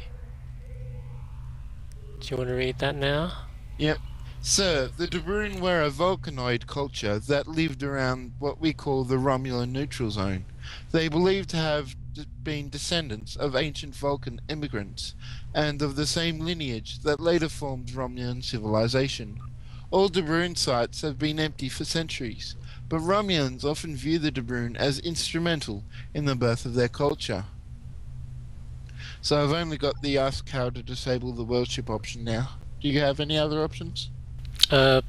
Do you want to read that now? Yep. Sir, the De Bruyne were a volcanoid culture that lived around what we call the Romulan neutral zone. They believed to have been descendants of ancient Vulcan immigrants, and of the same lineage that later formed Romulan civilization. All De Bruyne sites have been empty for centuries, but Romulans often view the De Bruyne as instrumental in the birth of their culture. So I've only got the ask how to disable the world ship option now. Do you have any other options? No,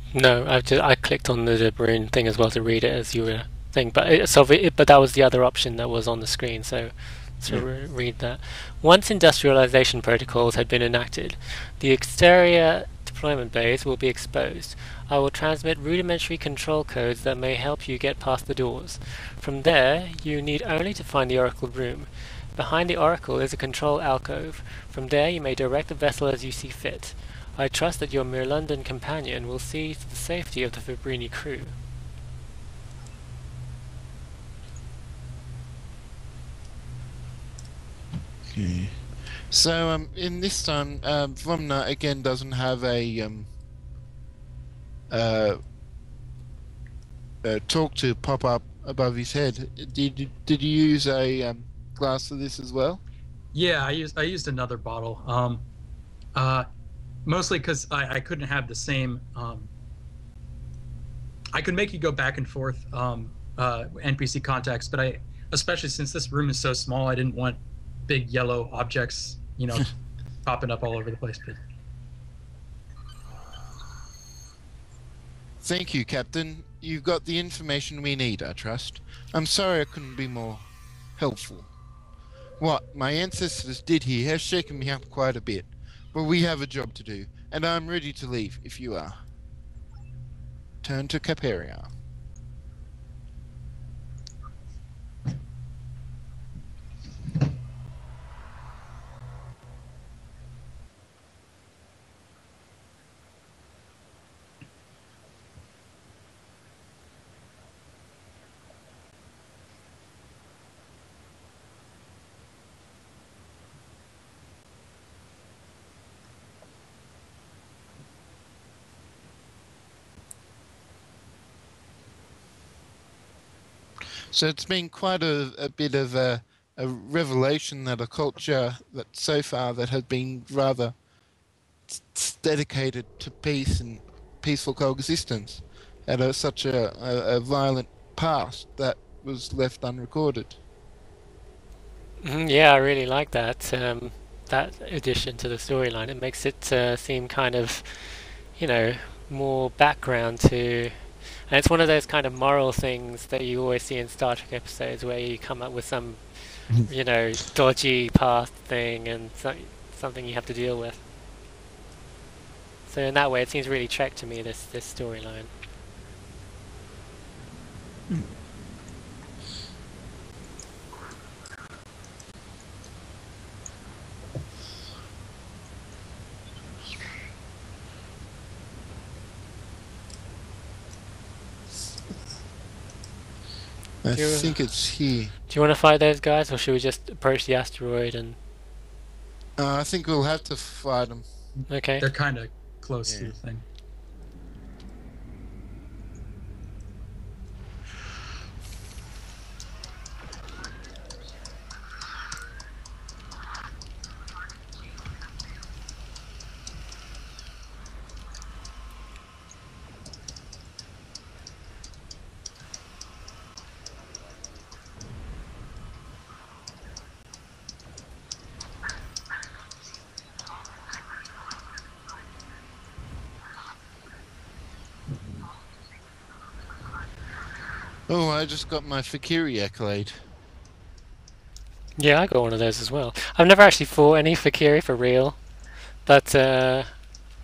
I clicked on the De Bruyne thing as well to read it as you were saying, but that was the other option that was on the screen, so read that. Once industrialization protocols had been enacted, the exterior deployment bays will be exposed. I will transmit rudimentary control codes that may help you get past the doors. From there, you need only to find the Oracle room. Behind the Oracle is a control alcove. From there you may direct the vessel as you see fit. I trust that your Mirlundan companion will see to the safety of the Fabrini crew. Okay. So in this time, Vomna again doesn't have a talk to pop up above his head. Did you use a glass for this as well? Yeah, I used another bottle. Mostly because I couldn't have the same. I could make you go back and forth NPC contacts, but especially since this room is so small, I didn't want big yellow objects, you know, popping up all over the place. But Thank you, Captain. You've got the information we need, I trust. I'm sorry I couldn't be more helpful. What my ancestors did here has shaken me up quite a bit, but we have a job to do, and I'm ready to leave if you are. Turn to Caperia. So it's been quite a bit of a revelation that a culture that so far that had been rather dedicated to peace and peaceful coexistence had such a violent past that was left unrecorded. Yeah, I really like that that addition to the storyline. It makes it seem kind of, you know, more background to. And it's one of those kind of moral things that you always see in Star Trek episodes where you come up with some, you know, dodgy past thing and something you have to deal with. So in that way, it seems really Trek to me, this storyline. I think it's here. Do you want to fight those guys, or should we just approach the asteroid and... I think we'll have to fight them. Okay. they're kind of close to the thing. Oh, I just got my Fakiri accolade. Yeah, I got one of those as well. I've never actually fought any Fakiri for real, but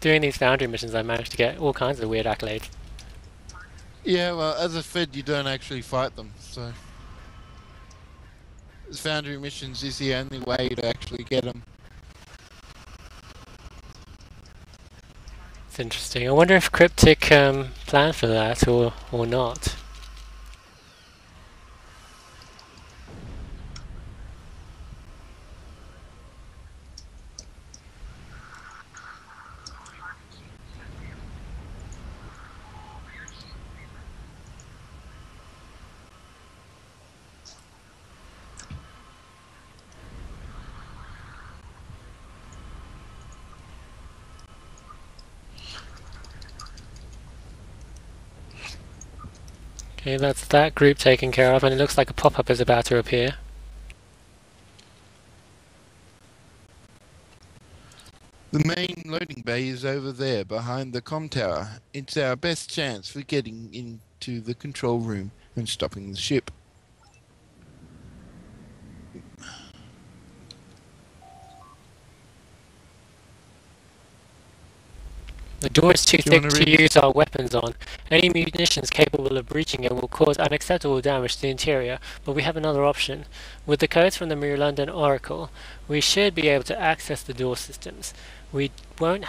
doing these Foundry missions I managed to get all kinds of weird accolades. Yeah, well, as a Fed, you don't actually fight them, so... Foundry missions is the only way to actually get them. It's interesting. I wonder if Cryptic planned for that or not. Okay, that's that group taken care of, and it looks like a pop-up is about to appear. The main loading bay is over there, behind the comm tower. It's our best chance for getting into the control room and stopping the ship. The door is too thick to use our weapons on. Any munitions capable of breaching it will cause unacceptable damage to the interior, but we have another option. With the codes from the Mirror London Oracle, we should be able to access the door systems. We won't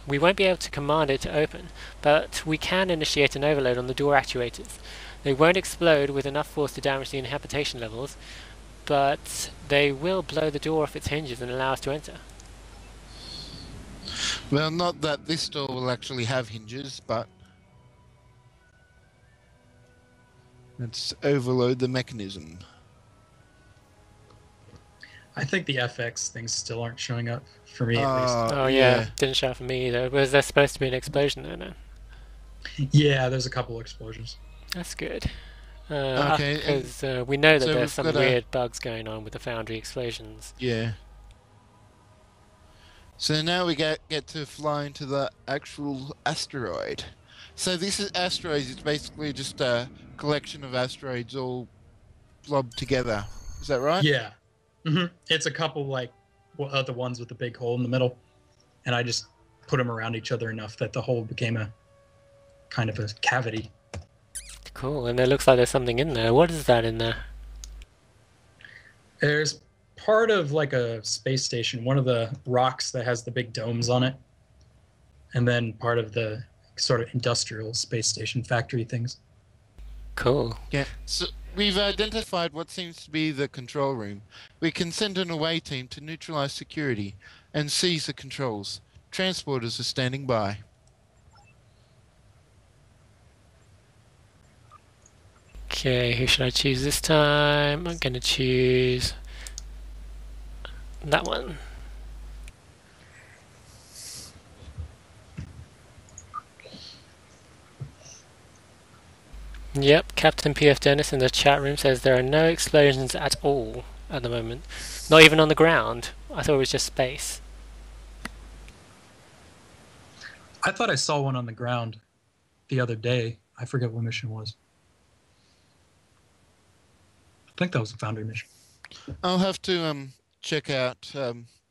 be able to command it to open, but we can initiate an overload on the door actuators. They won't explode with enough force to damage the inhabitation levels, but they will blow the door off its hinges and allow us to enter. Well, not that this door will actually have hinges, but... let's overload the mechanism. I think the FX things still aren't showing up for me at least. Oh yeah, didn't show up for me either. Was there supposed to be an explosion there now? Yeah, there's a couple of explosions. That's good. Okay, because we know that so there's we've some got weird bugs going on with the Foundry explosions. Yeah. So now we get to fly into the actual asteroid. So this is asteroids. It's basically just a collection of asteroids all blobbed together. Is that right? Yeah. It's a couple like the ones with the big hole in the middle, and I just put them around each other enough that the hole became a kind of a cavity. Cool, and it looks like there's something in there. What is that in there? There's part of like a space station, one of the rocks that has the big domes on it, and then part of the sort of industrial space station factory things. Cool. Yeah. So we've identified what seems to be the control room. We can send an away team to neutralize security and seize the controls. Transporters are standing by. Okay, who should I choose this time? I'm gonna choose that one. Yep, Captain PF Dennis in the chat room says there are no explosions at all at the moment. Not even on the ground. I thought it was just space. I thought I saw one on the ground the other day. I forget what mission it was. I think that was a Foundry mission. I'll have to check out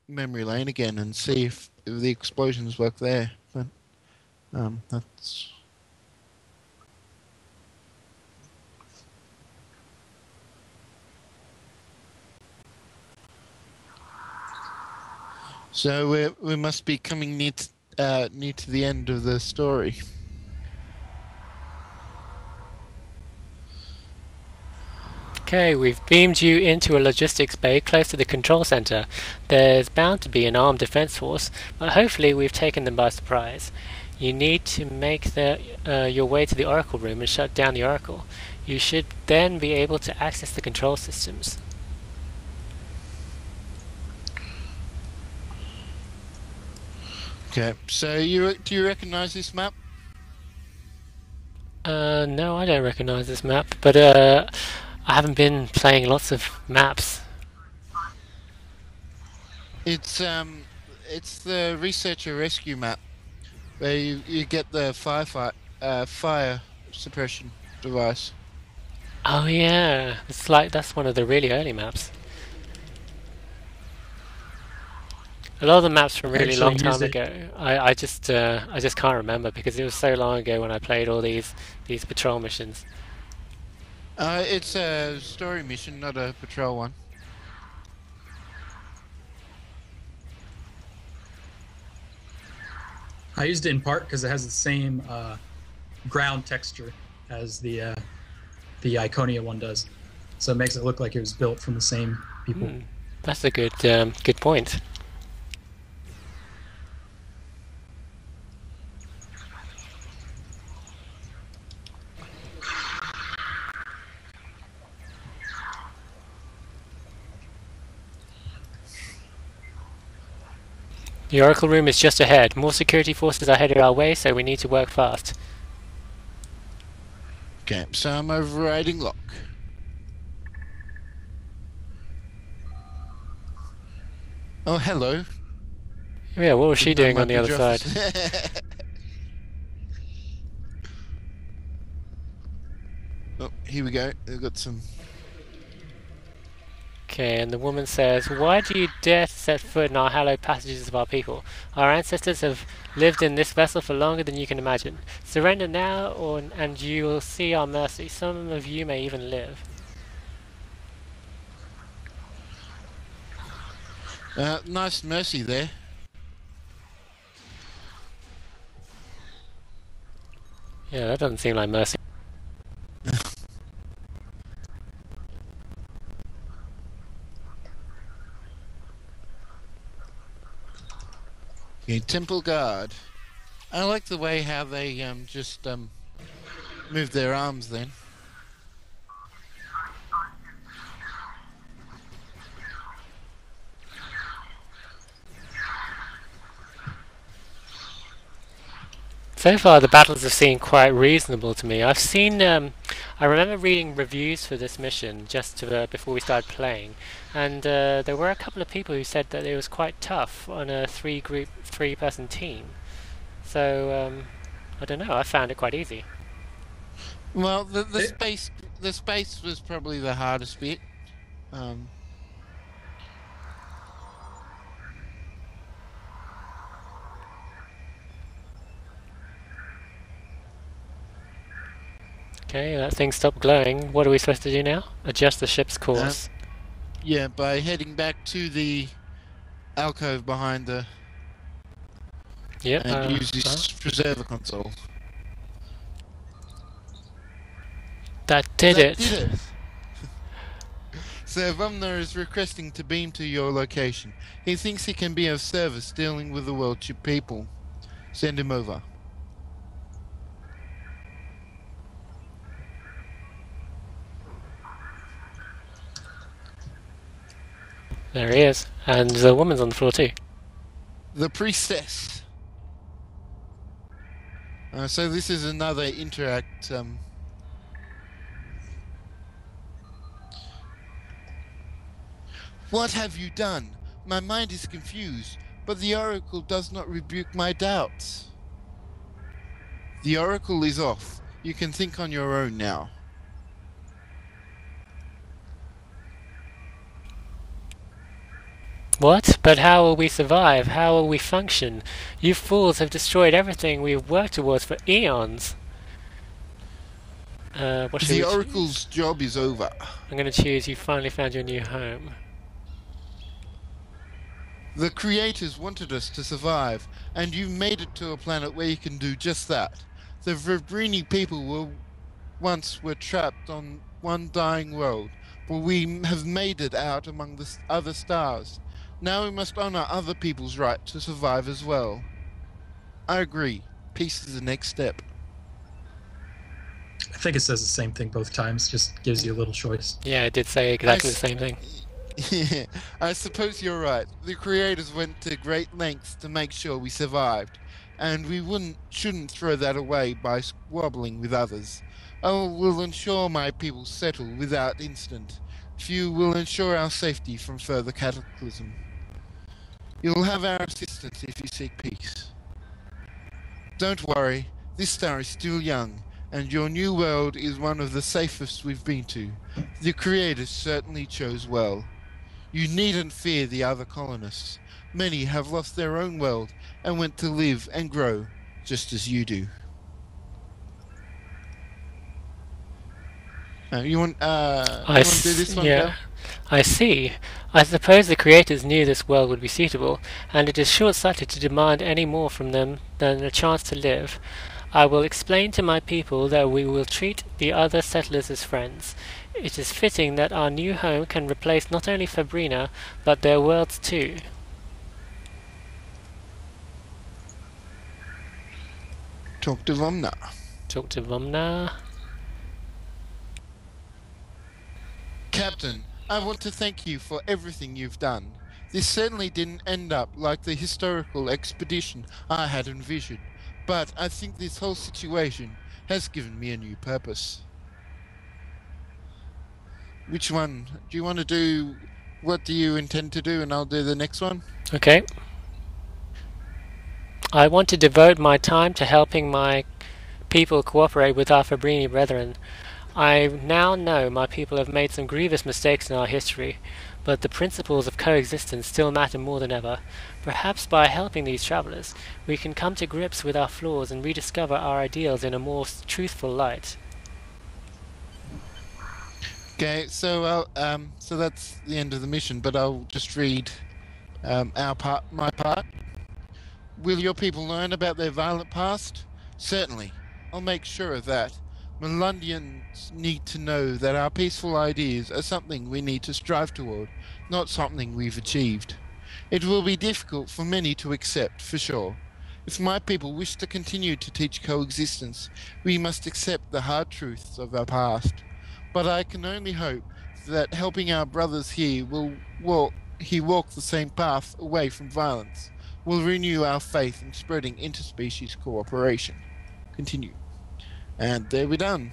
memory lane again and see if the explosions work there. But that's. So we must be coming near to the end of the story. Okay, we've beamed you into a logistics bay close to the control center. There's bound to be an armed defense force, but hopefully we've taken them by surprise. You need to make your way to the Oracle room and shut down the Oracle. You should then be able to access the control systems. Okay, so do you recognize this map? No, I don't recognize this map, but I haven't been playing lots of maps. It's the researcher rescue map, where you get the fire suppression device. Oh yeah, it's like that's one of the really early maps. A lot of the maps from really long time ago, I just can't remember because it was so long ago when I played all these patrol missions. It's a story mission, not a patrol one. I used it in part because it has the same ground texture as the Iconia one does, so it makes it look like it was built from the same people. That's a good point. The Oracle room is just ahead. More security forces are headed our way, so we need to work fast. Okay, so I'm overriding lock. Oh, hello. Yeah, what was she doing on the other side? Oh, here we go. We've got some. Okay, and the woman says, "Why do you dare to set foot in our hallowed passages of our people? Our ancestors have lived in this vessel for longer than you can imagine. Surrender now, and you will see our mercy. Some of you may even live." Nice mercy there. Yeah, that doesn't seem like mercy. Okay, Temple Guard. I like the way how they just move their arms then. So far, the battles have seemed quite reasonable to me. I've seen I remember reading reviews for this mission just before we started playing, and there were a couple of people who said that it was quite tough on a three-person team. So I don't know. I found it quite easy. Well, the space was probably the hardest bit. Okay, that thing stopped glowing. What are we supposed to do now? Adjust the ship's course. Yeah, by heading back to the alcove behind the Yep. and use this preserver console. That did it. So Vumner is requesting to beam to your location. He thinks he can be of service dealing with the world ship people. Send him over. There he is. And the woman's on the floor too. The priestess. So this is another interact. What have you done? My mind is confused, but the oracle does not rebuke my doubts. The oracle is off. You can think on your own now. What? But how will we survive? How will we function? You fools have destroyed everything we've worked towards for eons. What should The we oracle's job is over. I'm going to choose you finally found your new home. The creators wanted us to survive, and you made it to a planet where you can do just that. The Vibrini people were trapped on one dying world, but we have made it out among the other stars. Now we must honor other people's right to survive as well. I agree. Peace is the next step. I think it says the same thing both times, just gives you a little choice. Yeah, it did say exactly the same thing. Yeah, I suppose you're right. The creators went to great lengths to make sure we survived, and we shouldn't throw that away by squabbling with others. I will ensure my people settle without incident. Few will ensure our safety from further cataclysm. You'll have our assistance if you seek peace. Don't worry, this star is still young, and your new world is one of the safest we've been to. The creators certainly chose well. You needn't fear the other colonists. Many have lost their own world and went to live and grow, just as you do. You want to do this one? Yeah, Bill? I see. I suppose the creators knew this world would be suitable, and it is short-sighted to demand any more from them than a chance to live. I will explain to my people that we will treat the other settlers as friends. It is fitting that our new home can replace not only Fabrina, but their worlds too. Talk to Vumna. Talk to Vumna. Captain, I want to thank you for everything you've done. This certainly didn't end up like the historical expedition I had envisioned, but I think this whole situation has given me a new purpose. Which one? Do you want to do... What do you intend to do, and I'll do the next one? Okay. I want to devote my time to helping my people cooperate with our Fabrini brethren. I now know my people have made some grievous mistakes in our history, but the principles of coexistence still matter more than ever. Perhaps by helping these travelers, we can come to grips with our flaws and rediscover our ideals in a more truthful light. Okay, so so that's the end of the mission, but I'll just read my part. Will your people learn about their violent past? Certainly. I'll make sure of that. Melundians need to know that our peaceful ideas are something we need to strive toward, not something we've achieved. It will be difficult for many to accept, for sure. If my people wish to continue to teach coexistence, we must accept the hard truths of our past. But I can only hope that helping our brothers here will walk the same path away from violence, will renew our faith in spreading interspecies cooperation. Continue. And there we're done.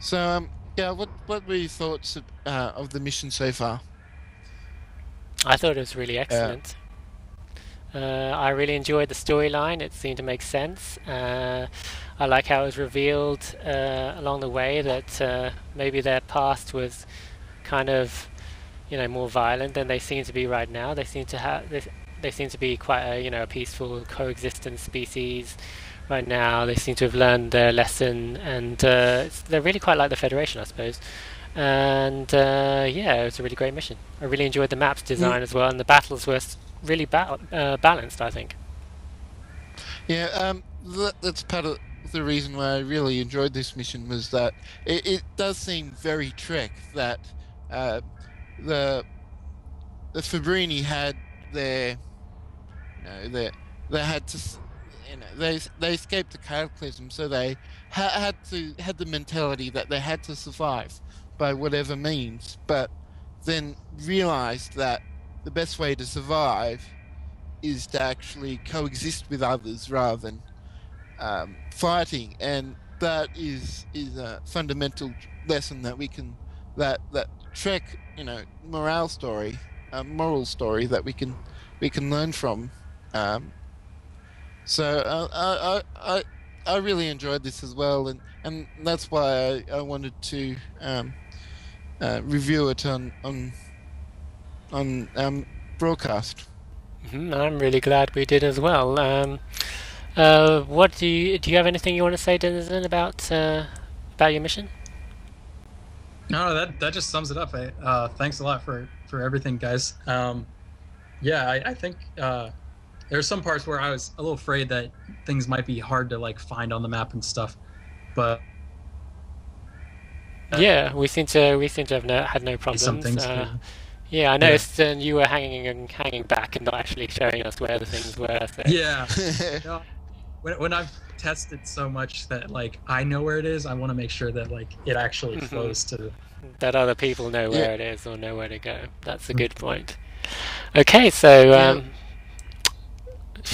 So, yeah, what were your thoughts of the mission so far? I thought it was really Uh, excellent. I really enjoyed the storyline. It seemed to make sense. I like how it was revealed along the way that maybe their past was kind of, more violent than they seem to be right now. They seem to have they seem to be quite a peaceful coexistence species right now. They seem to have learned their lesson, and they're really quite like the Federation, I suppose. And yeah, it was a really great mission. I really enjoyed the maps mm, design as well, and the battles were really balanced, I think. yeah, that's part of the reason why I really enjoyed this mission was that it does seem very Trek that uh, the the Fabrini had their, they had to, they escaped the cataclysm, so they had the mentality that they had to survive by whatever means, but then realized that the best way to survive is to actually coexist with others rather than fighting, and that is a fundamental lesson that we can that Trek, moral story that we can learn from. Um, so I really enjoyed this as well, and that's why I wanted to review it on broadcast. I'm really glad we did as well. What do you have anything you want to say, Denizen, about your mission? No, that just sums it up. Thanks a lot for everything, guys. Yeah, I think there's some parts where I was a little afraid that things might be hard to like find on the map and stuff, but Yeah, we seem to have had no some problems. things to, Yeah, I yeah, noticed you were hanging back and not actually showing us where the things were. So yeah. No, when I've tested so much that like I know where it is, I want to make sure that like it actually Mhm. flows to. That other people know Yeah, where it is or know where to go. That's a good point. Okay, so yeah.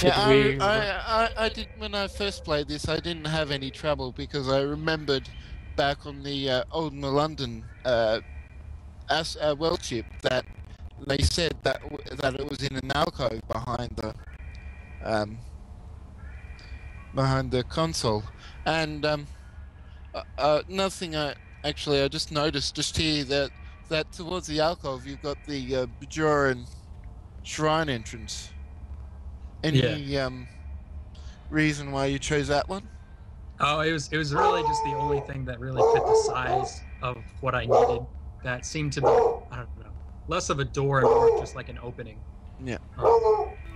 Yeah, should we? I did when I first played this. I didn't have any trouble because I remembered back on the old London world ship that they said that it was in an alcove um, behind the console, and nothing. I just noticed just here that towards the alcove you've got the Bajoran shrine entrance. Yeah. Any reason why you chose that one? Oh, it was really just the only thing that really fit the size of what I needed. That seemed to be, I don't know, less of a door and more just like an opening. Yeah.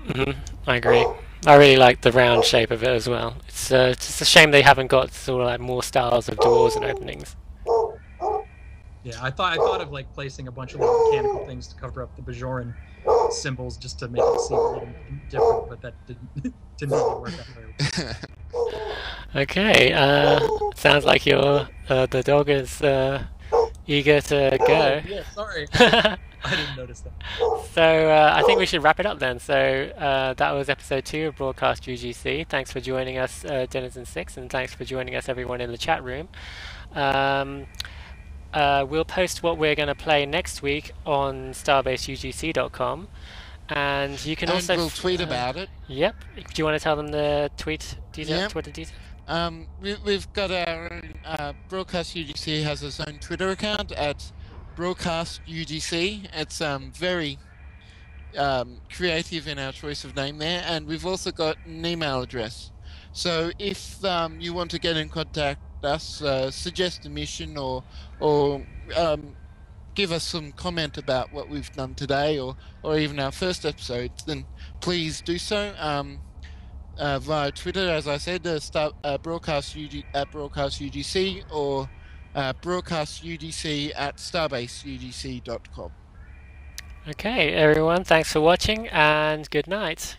Mhm, I agree. I really like the round shape of it as well. It's just a shame they haven't got sort of like more styles of doors and openings. Yeah, I thought of like placing a bunch of little mechanical things to cover up the Bajoran symbols just to make it seem a little different, but that didn't really work out very Okay, sounds like the dog is eager to well. Oh go. yeah, sorry, I didn't notice that. So I think we should wrap it up then. So that was episode 2 of Broadcast UGC. Thanks for joining us, Denizen6, and thanks for joining us, everyone in the chat room. Um, we'll post what we're going to play next week on starbaseugc.com. And you can And also. we'll tweet about it. Yep. Do you want to tell them the tweet detail? Yep. Twitter detail? We've got our own, Broadcast UGC has its own Twitter account at Broadcast UGC. It's very creative in our choice of name there, and we've also got an email address. So if you want to get in contact us, suggest a mission, or give us some comment about what we've done today, or even our first episode, then please do so. Via Twitter, as I said, broadcast at broadcast UGC, or broadcast UGC at starbaseugc.com. Okay, everyone, thanks for watching and good night.